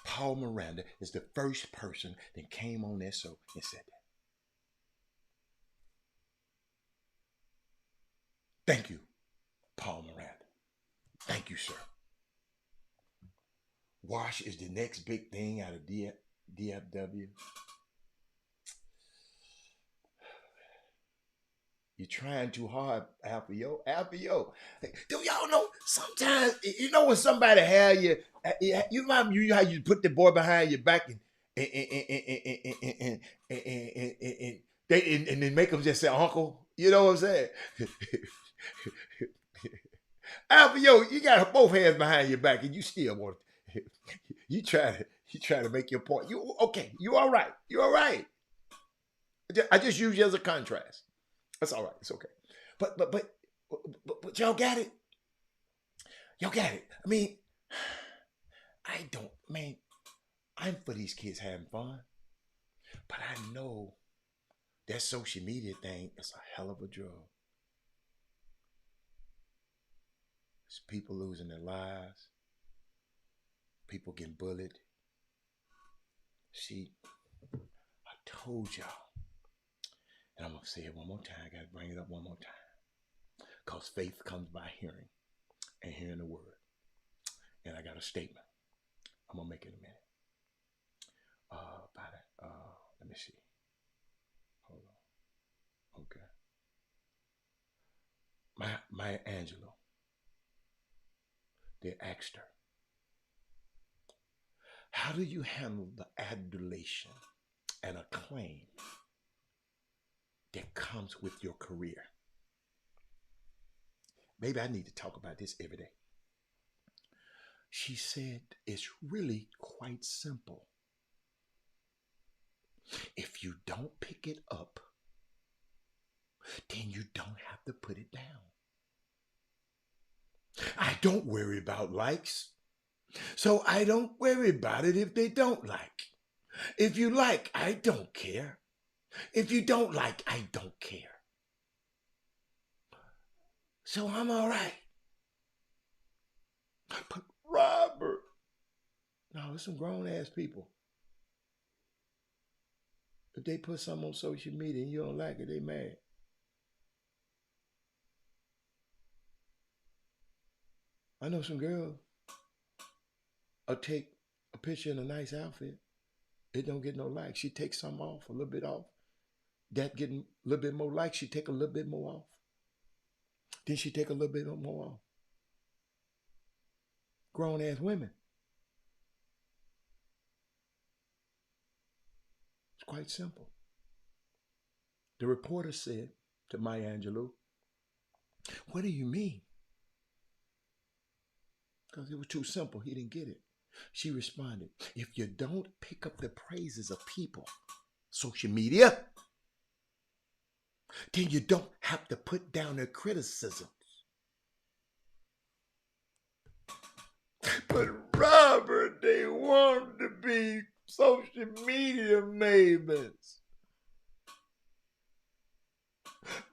Paul Miranda is the first person that came on that show and said that. Thank you, Paul Miranda. Thank you, sir. Wash is the next big thing out of DFW. You're trying too hard, Alfio. Alfio, do y'all know sometimes, you know when somebody have you, you remember how you put the boy behind your back and then make them just say uncle? You know what I'm saying? Alfio, you got both hands behind your back and you still want you try to make your point. You okay, you all right. You all right. I just use you as a contrast. That's all right. It's okay. But y'all got it. Y'all got it. I mean, I don't. Man, I'm for these kids having fun, but I know that social media thing is a hell of a drug. It's people losing their lives. People getting bullied. See, I told y'all, and I'm gonna say it one more time. I gotta bring it up one more time. Because faith comes by hearing, and hearing the word. And I got a statement. I'm gonna make it in a minute. About it. Let me see. Hold on. Okay. Maya Angelou. They asked her, how do you handle the adulation and acclaim that comes with your career? Maybe I need to talk about this every day. She said it's really quite simple. If you don't pick it up, then you don't have to put it down. I don't worry about likes, so I don't worry about it if they don't like. If you like, I don't care. If you don't like, I don't care. So I'm all right. But Robert, no, there's some grown-ass people. If they put something on social media and you don't like it, they mad. I know some girls will take a picture in a nice outfit. It don't get no likes. She takes some off, a little bit off. That getting a little bit more likes, she take a little bit more off. Then she take a little bit more off. Grown-ass women. It's quite simple. The reporter said to Maya Angelou, what do you mean? Because it was too simple. He didn't get it. She responded, if you don't pick up the praises of people, social media, then you don't have to put down their criticisms. But Robert, they want to be social media maidens.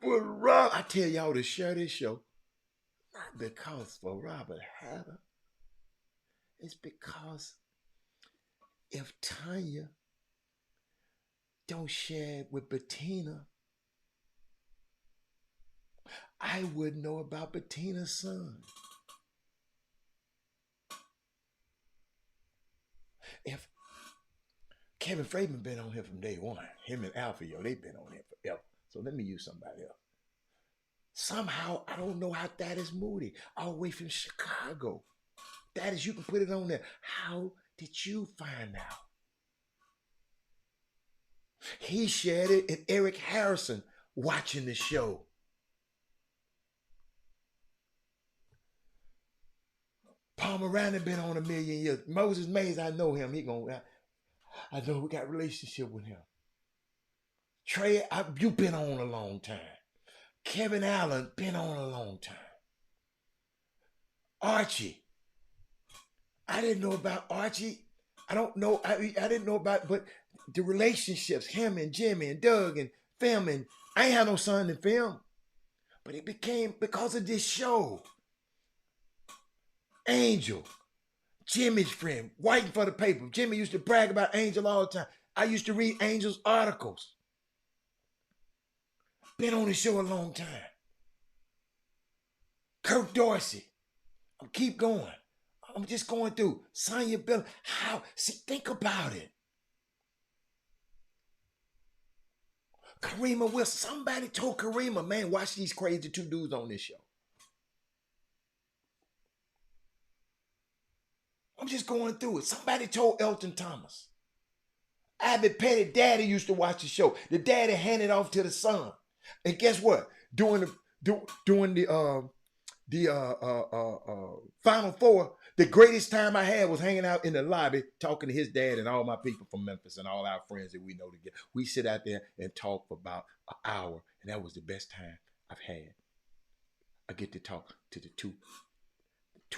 But Rob, I tell y'all to share this show, not because for Robert Hatter. It's because if Tanya don't share it with Bettina, I wouldn't know about Bettina's son. If Kevin Freeman been on here from day one, him and Alfio, they've been on here forever. So let me use somebody else. Somehow, I don't know how that is Moody, all the way from Chicago. That is, you can put it on there. How did you find out? He shared it, and Eric Harrison watching the show. Paul Moran been on a million years. Moses Mays, I know him. I know we got a relationship with him. Trey, you've been on a long time. Kevin Allen been on a long time. Archie, I didn't know about Archie. I don't know. I didn't know about, but the relationships, him and Jimmy and Doug and Phil, and I ain't had no son in film, but it became because of this show. Angel, Jimmy's friend, waiting for the paper. Jimmy used to brag about Angel all the time. I used to read Angel's articles. Been on the show a long time. Kirk Dorsey, Keep going. I'm just going through. Sonya Bill. How? See, think about it. Karima Wilson. Somebody told Karima, man, watch these crazy two dudes on this show. I'm just going through it. Somebody told Elton Thomas. Abbott Petty daddy used to watch the show. The daddy handed off to the son. And guess what? During the Final Four, the greatest time I had was hanging out in the lobby talking to his dad and all my people from Memphis and all our friends that we know together. We sit out there and talk for about an hour, and that was the best time I've had. I get to talk to the two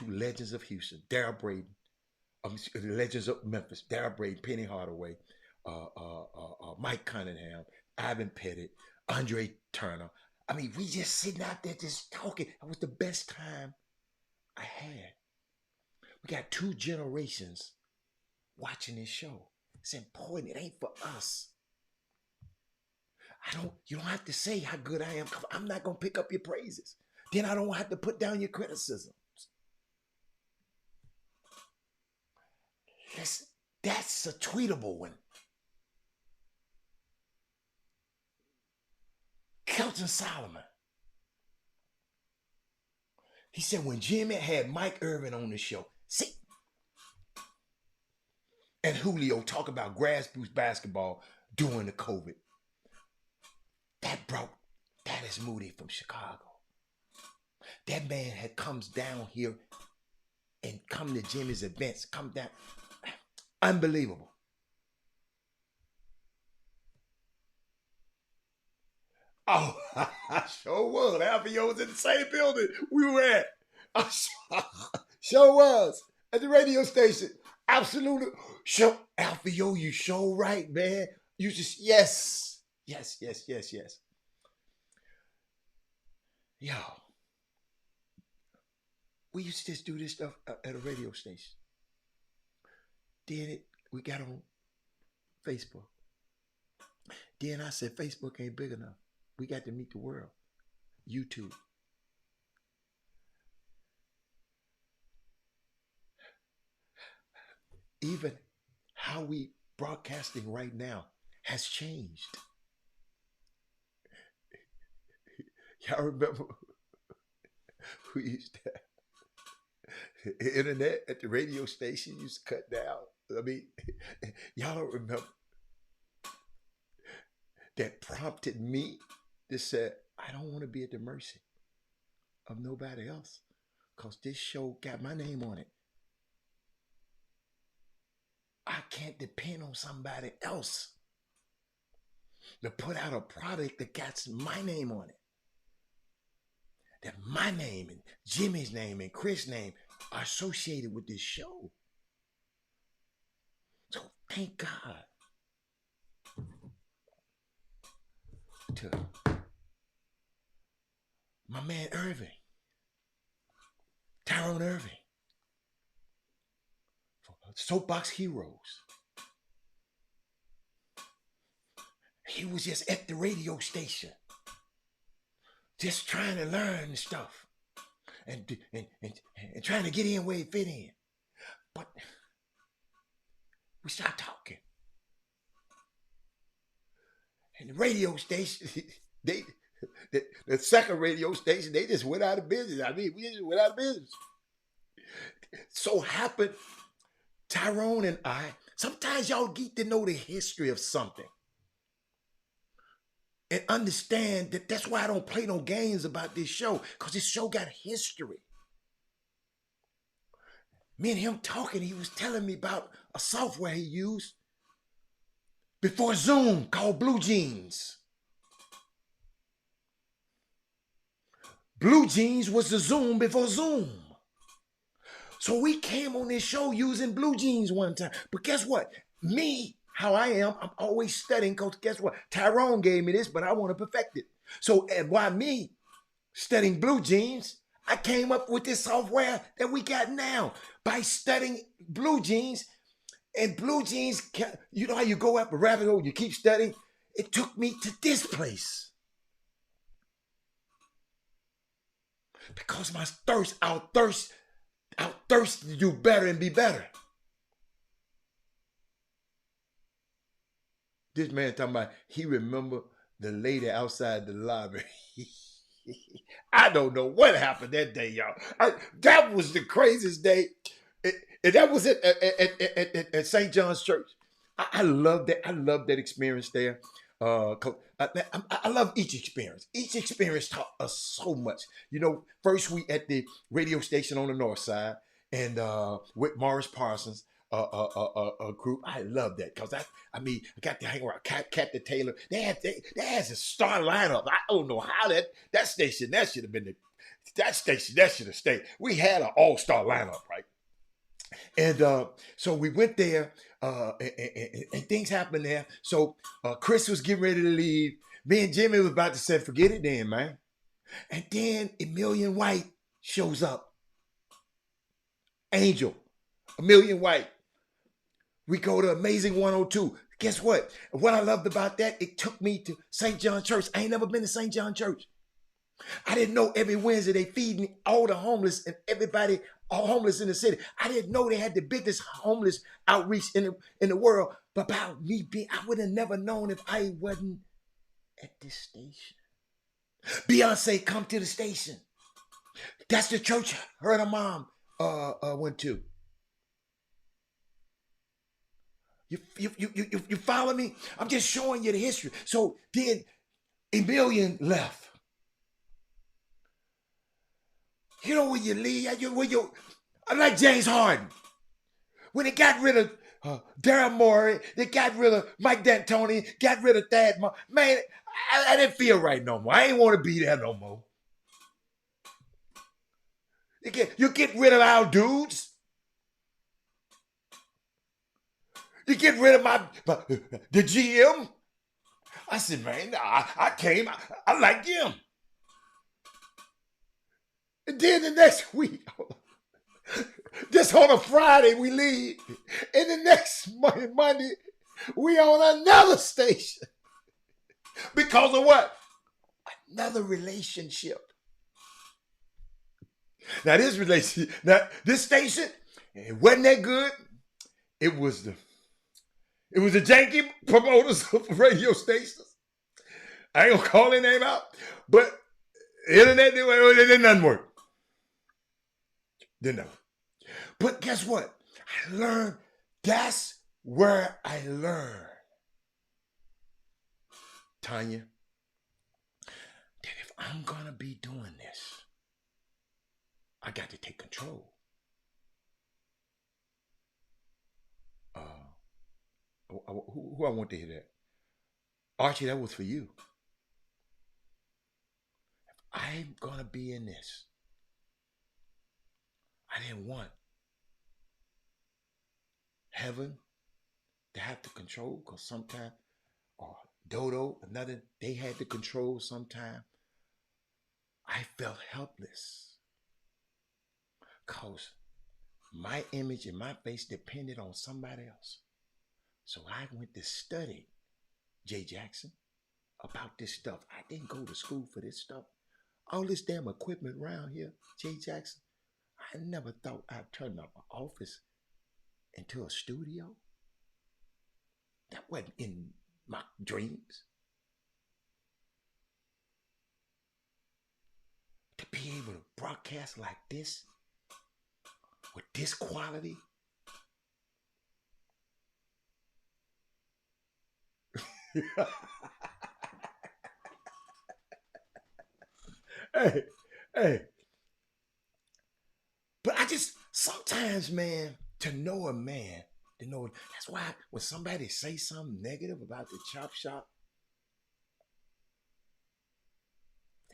legends of Houston, Darryl Braden, the legends of Memphis, Darryl Braden, Penny Hardaway, Mike Cunningham, Ivan Pettit, Andre Turner. I mean, we just sitting out there just talking. It was the best time I had. We got two generations watching this show. It's important. It ain't for us. You don't have to say how good I am. I'm not going to pick up your praises. Then I don't have to put down your criticisms. That's a tweetable one. Kelton Solomon. He said when Jimmy had Mike Irvin on the show, see, and Julio talk about grassroots basketball during the COVID. That is Moody from Chicago. That man comes down here and come to Jimmy's events, come down. Unbelievable. Oh, I sure was. Alfio was in the same building we were at. I sure was. At the radio station. Absolutely. Sure. Alfio, you sure right, man. You just, yes. Yes. Yo. We used to just do this stuff at a radio station. Then we got on Facebook. Then I said, Facebook ain't big enough. We got to meet the world. YouTube. Even how we broadcasting right now has changed. Y'all remember we used to the internet at the radio station used to cut down. I mean, y'all don't remember that prompted me to say, I don't want to be at the mercy of nobody else because this show got my name on it. I can't depend on somebody else to put out a product that got my name on it. That my name and Jimmy's name and Chris' name are associated with this show. So thank God to my man Irving, Tyrone Irving, for Soapbox Heroes. He was just at the radio station, just trying to learn stuff and trying to get in where he fit in. But we started talking. And the radio station, the second radio station, they just went out of business. I mean, we just went out of business. So happened, Tyrone and I, sometimes y'all get to know the history of something. And understand that that's why I don't play no games about this show, because this show got history. Me and him talking, he was telling me about a software he used before Zoom called Blue Jeans. Blue Jeans was the Zoom before Zoom. So we came on this show using Blue Jeans one time. But guess what? Me, how I am, I'm always studying, because guess what? Tyrone gave me this, but I want to perfect it. So why me studying Blue Jeans, I came up with this software that we got now by studying Blue Jeans. And Blue Jeans, you know how you go up a rabbit hole, you keep studying? It took me to this place. Because our thirst out thirsty to do better and be better. This man talking about he remember the lady outside the lobby. I don't know what happened that day, y'all. That was the craziest day. And that was it at St. John's Church. I love that. I love that experience there. I love each experience. Each experience taught us so much. You know, first we at the radio station on the north side, and with Morris Parsons, group. I love that because I got to hang around Captain Taylor. They had a star lineup. I don't know how that station that should have been that station that should have stayed. We had an all-star lineup, right? And so we went there, and things happened there. So Chris was getting ready to leave. Me and Jimmy was about to say, "Forget it, then, man." And then Emilion White shows up. Angel, Emilion White. We go to Amazing 102. Guess what? What I loved about that, it took me to St. John Church. I ain't never been to St. John Church. I didn't know every Wednesday they feeding all the homeless and everybody, all homeless in the city. I didn't know they had the biggest homeless outreach in the world. But about me being, I would have never known if I wasn't at this station. Beyonce come to the station. That's the church her and her mom went to. You follow me? I'm just showing you the history. So then Emilion left. You know when you leave, I'm like James Harden. When they got rid of Daryl Morey, they got rid of Mike D'Antoni, got rid of Thad. Man, I didn't feel right no more. I ain't want to be there no more. You get rid of our dudes. You get rid of the GM. I said, man, I came. I like him. And then the next week, just on a Friday, we leave. And the next Monday, we on another station. Because of what? Another relationship. Now this station, it wasn't that good. It was the janky promoters of radio stations. I ain't gonna call their name out, but internet didn't nothing work. Didn't know. But guess what? I learned. That's where I learned, Tanya, that if I'm gonna be doing this, I got to take control. Who I want to hear that? Archie, that was for you. If I'm gonna be in this, I didn't want heaven to have to control, because sometimes, or Dodo, another, they had to control sometime. I felt helpless because my image and my face depended on somebody else. So I went to study, Jay Jackson, about this stuff. I didn't go to school for this stuff. All this damn equipment around here, Jay Jackson, I never thought I'd turn up an office into a studio. That wasn't in my dreams. To be able to broadcast like this, with this quality. Hey. But I just, sometimes, man, to know a man, that's why when somebody say something negative about the Chop Shop,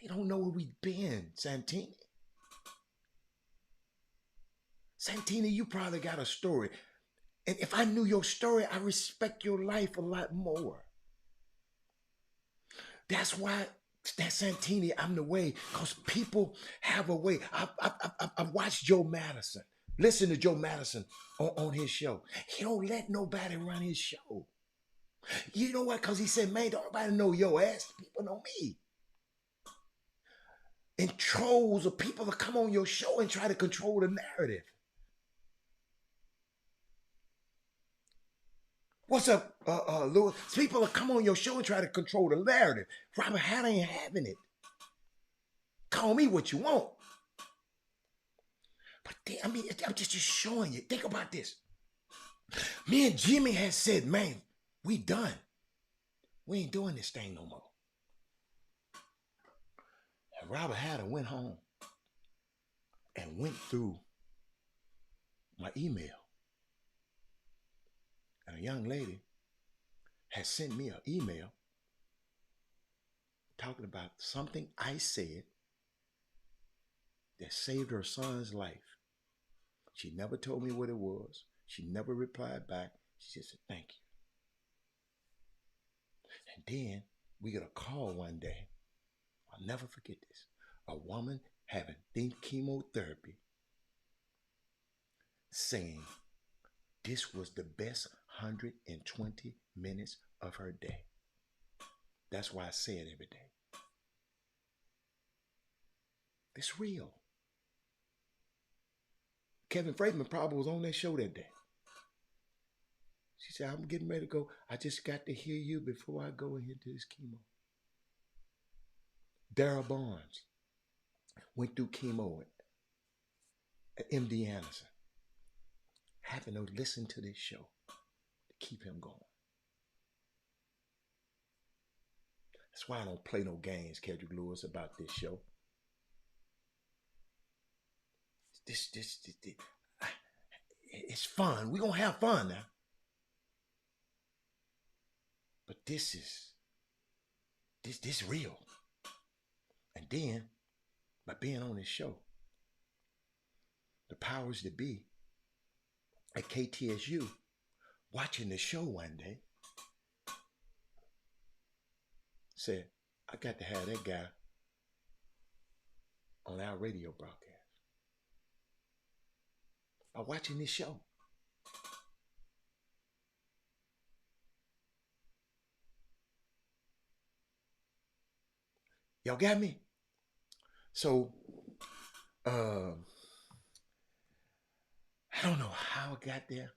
they don't know where we've been, Santini. Santini, you probably got a story. And if I knew your story, I respect your life a lot more. That's why, that Santini, I'm the way, because people have a way. I've watched Joe Madison. Listen to Joe Madison on his show. He don't let nobody run his show. You know what? Because he said, man, don't nobody know your ass. People know me. and trolls of people to come on your show and try to control the narrative. What's up, Lewis? People will come on your show and try to control the narrative. Robert Hatter ain't having it. Call me what you want. But I mean, I'm just showing you. Think about this. Me and Jimmy had said, man, we done. We ain't doing this thing no more. And Robert Hatter went home and went through my email. And a young lady had sent me an email talking about something I said that saved her son's life. She never told me what it was. She never replied back. She just said, thank you. And then we got a call one day. I'll never forget this. A woman having chemotherapy saying this was the best 120 minutes of her day. That's why I say it every day. It's real. Kevin Freidman probably was on that show that day. She said, I'm getting ready to go. I just got to hear you before I go into this chemo. Darrell Barnes went through chemo at MD Anderson. Having to listen to this show to keep him going. That's why I don't play no games, Kendrick Lewis, about this show. This it's fun. We're going to have fun now. But this real. And then, by being on this show, the powers that be at KTSU, watching the show one day, said, I got to have that guy on our radio broadcast. By watching this show. Y'all got me? So, I don't know how it got there,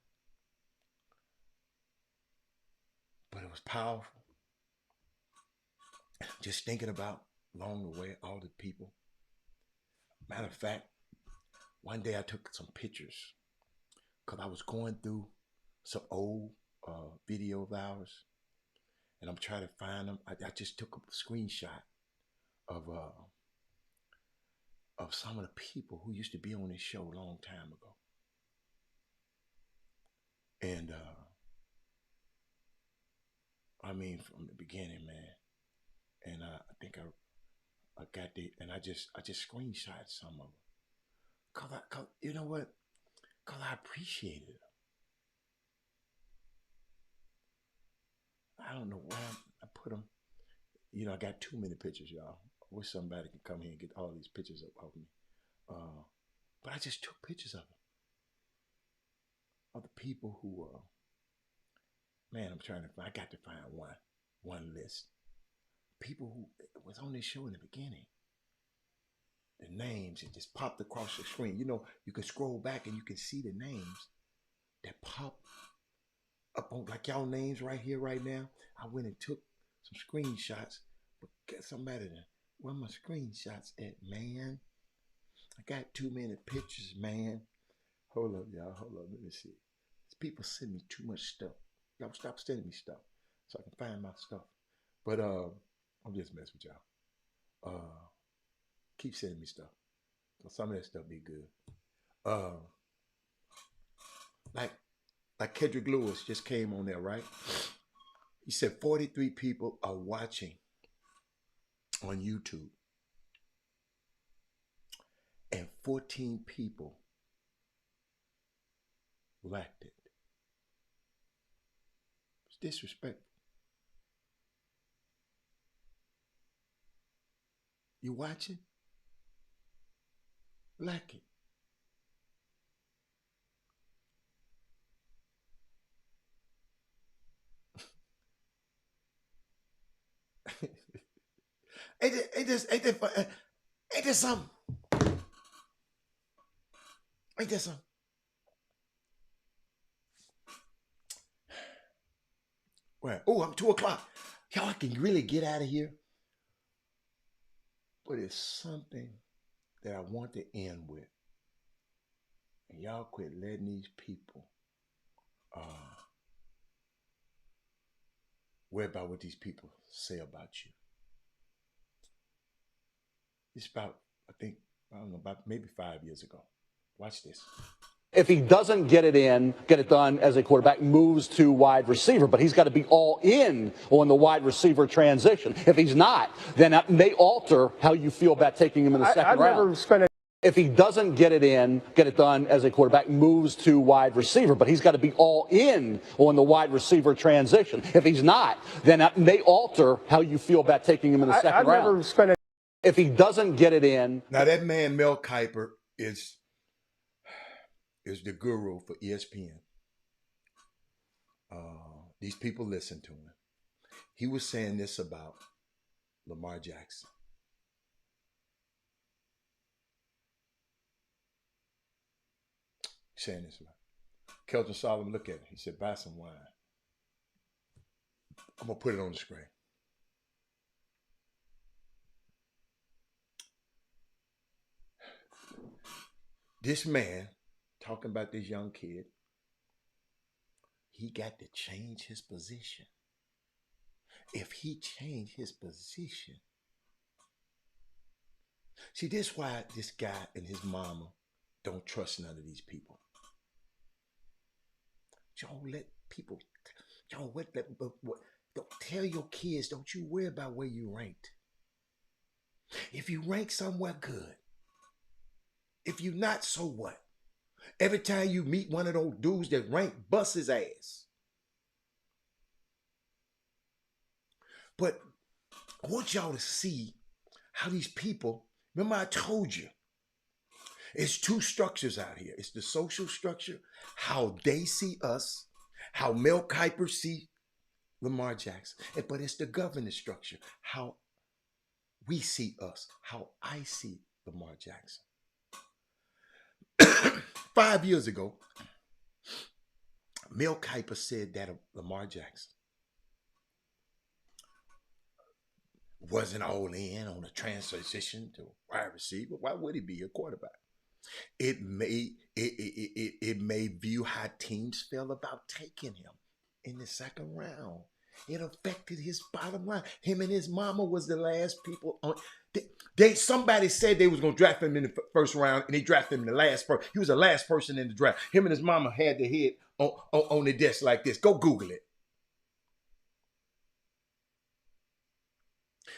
but it was powerful. Just thinking about along the way all the people. Matter of fact, one day I took some pictures because I was going through some old video of ours, and I'm trying to find them. I just took a screenshot of some of the people who used to be on this show a long time ago. And I mean, from the beginning, man. And I think I got the, and I just screenshot some of them. Cause you know what? Cause I appreciated them. I don't know why I put them. You know, I got too many pictures, y'all. I wish somebody could come here and get all these pictures up of me. But I just took pictures of them. Of the people who, man, I'm trying to find, I got to find one list. People who was on this show in the beginning. The names, it just popped across the screen. You know, you can scroll back and you can see the names that pop up on, like y'all names right here, right now. I went and took some screenshots, but get somebody to, where my screenshots at, man? I got too many pictures, man. Hold up, y'all. Hold up. Let me see. People send me too much stuff. Y'all stop sending me stuff so I can find my stuff. But I'm just messing with y'all. Keep sending me stuff. Some of that stuff be good. Like Kendrick Lewis just came on there, right? He said 43 people are watching on YouTube. And 14 people liked it. It's disrespectful. You watching? Like it. Ain't that fun? Ain't there something? Ain't there something? Well, oh, I'm 2 o'clock. Y'all can really get out of here. But it's something that I want to end with. And y'all quit letting these people worry about what these people say about you. It's about, I don't know, about maybe 5 years ago. Watch this. If he doesn't get it done as a quarterback, moves to wide receiver, but he's got to be all in on the wide receiver transition. If he's not, then that may alter how you feel about taking him in the second round. If he doesn't get it done as a quarterback, moves to wide receiver, but he's got to be all in on the wide receiver transition. If he's not, then that may alter how you feel about taking him in the second round. If he doesn't get it in. Now that man, Mel Kiper, is the guru for ESPN. These people listen to him. He was saying this about Lamar Jackson. Saying this about Kelton Solomon, look at it. He said, buy some wine. I'm going to put it on the screen. This man, talking about this young kid, he got to change his position. If he changed his position. See, this is why this guy and his mama don't trust none of these people. Don't let people, don't tell your kids, don't you worry about where you ranked. If you rank somewhere, good. If you not, so what? Every time you meet one of those dudes that rank, bust his ass. But I want y'all to see how these people, remember I told you, it's two structures out here. It's the social structure, how they see us, how Mel Kiper see Lamar Jackson. But it's the governance structure, how we see us, how I see Lamar Jackson. 5 years ago, Mel Kiper said that Lamar Jackson wasn't all in on a transition to wide receiver. Why would he be a quarterback? It may view how teams felt about taking him in the second round. It affected his bottom line. Him and his mama was the last people on. Somebody said they was gonna draft him in the first round, and they drafted him in the last first. He was the last person in the draft. Him and his mama had their head on the desk like this. Go Google it.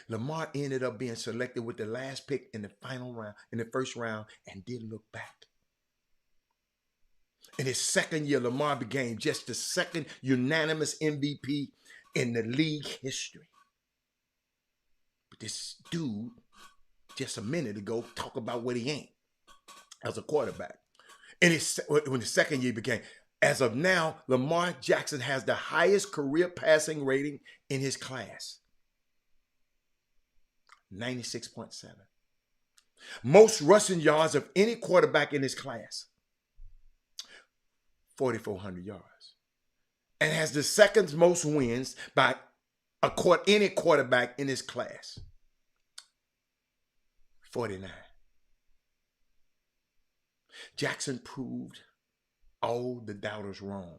Lamar ended up being selected with the last pick in the final round, in the first round, and didn't look back. In his second year, Lamar became just the second unanimous MVP in the league history. But this dude, just a minute ago, talk about what he ain't as a quarterback. And when the second year became, as of now, Lamar Jackson has the highest career passing rating in his class. 96.7. Most rushing yards of any quarterback in his class. 4,400 yards. And has the second most wins by any quarterback in his class. 49. Jackson proved all the doubters wrong.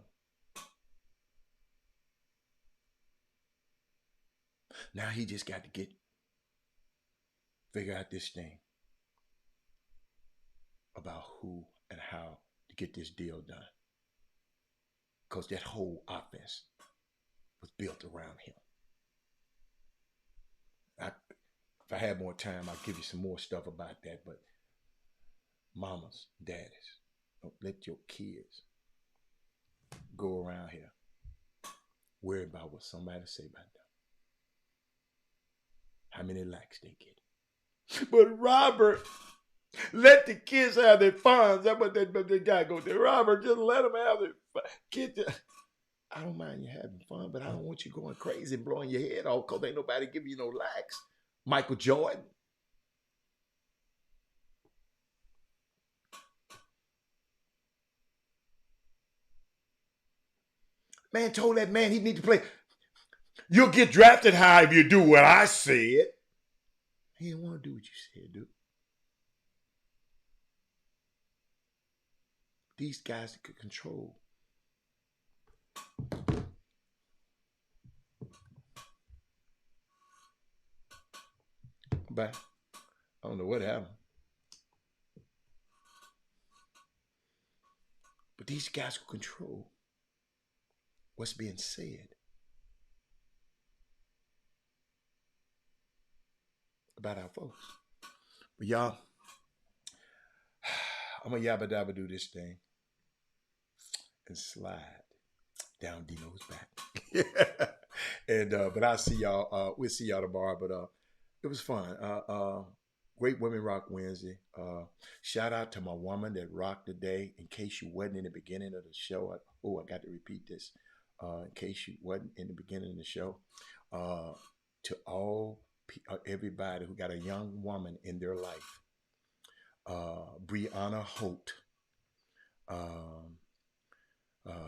Now he just got to figure out this thing about who and how to get this deal done. Because that whole offense was built around him. If I had more time, I'd give you some more stuff about that. But mamas, daddies, don't let your kids go around here worry about what somebody say about them. How many likes they get. But Robert, let the kids have their fun. That's what that guy goes there. Robert, just let them have their fun. Kids, I don't mind you having fun, but I don't want you going crazy and blowing your head off because ain't nobody giving you no likes. Michael Jordan. Man told that man he need to play. You'll get drafted high if you do what I said. He didn't want to do what you said, dude. These guys that could control. But I don't know what happened. But these guys could control what's being said about our folks. But y'all, I'm gonna yabba dabba do this thing and slide down Dino's back. And but I'll see y'all. We'll see y'all tomorrow. But it was fun. Great Women Rock Wednesday. Shout out to my woman that rocked today. In case you wasn't in the beginning of the show. I got to repeat this. In case you wasn't in the beginning of the show. To all everybody who got a young woman in their life. Brianna Holt.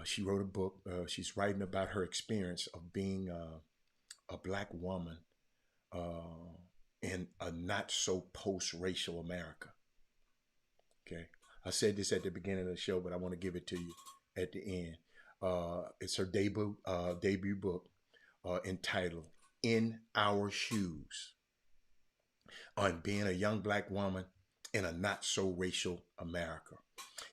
She wrote a book. She's writing about her experience of being a black woman in a not so post-racial America. Okay, I said this at the beginning of the show, but I want to give it to you at the end. It's her debut book entitled "In Our Shoes" on being a young black woman in a not so racial America.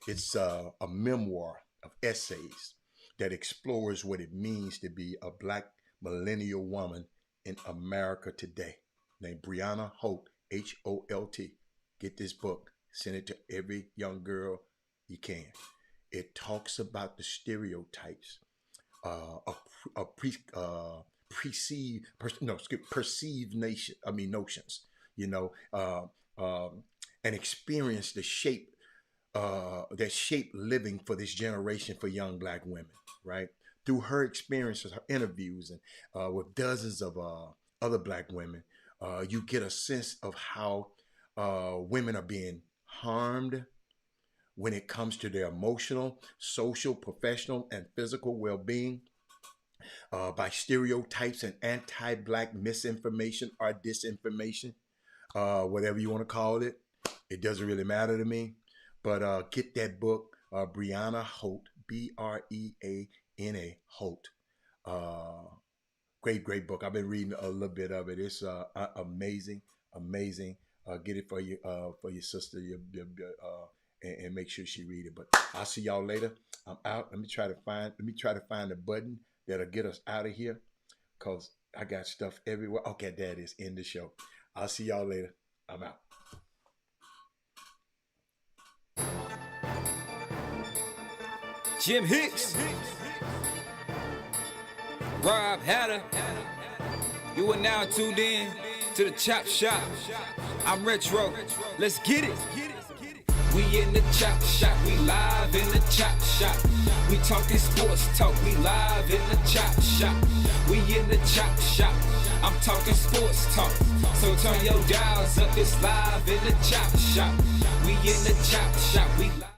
It's a memoir of essays that explores what it means to be a black millennial woman in America today. Named Brianna Holt, Holt. Get this book. Send it to every young girl you can. It talks about the stereotypes perceived notions. You know, and experience the shape that shape living for this generation for young black women, right? Through her experiences, her interviews, and with dozens of other black women, you get a sense of how women are being harmed when it comes to their emotional, social, professional, and physical well-being by stereotypes and anti-black misinformation or disinformation, whatever you want to call it. It doesn't really matter to me. But get that book, Brianna Holt, Breana Holt. Great book. I've been reading a little bit of it. It's amazing. Get it for your sister, and make sure she read it. But I'll see y'all later. I'm out. Let me try to find the button that'll get us out of here, cause I got stuff everywhere. Okay, there it is. End the show. I'll see y'all later. I'm out. Jim Hicks, Rob Hatter, you are now tuned in to the Chop Shop. I'm Retro, let's get it. We in the Chop Shop, we live in the Chop Shop. We talking sports talk, we live in the Chop Shop. We in the Chop Shop, I'm talking sports talk. So turn your dials up, it's live in the Chop Shop. We in the Chop Shop, we live.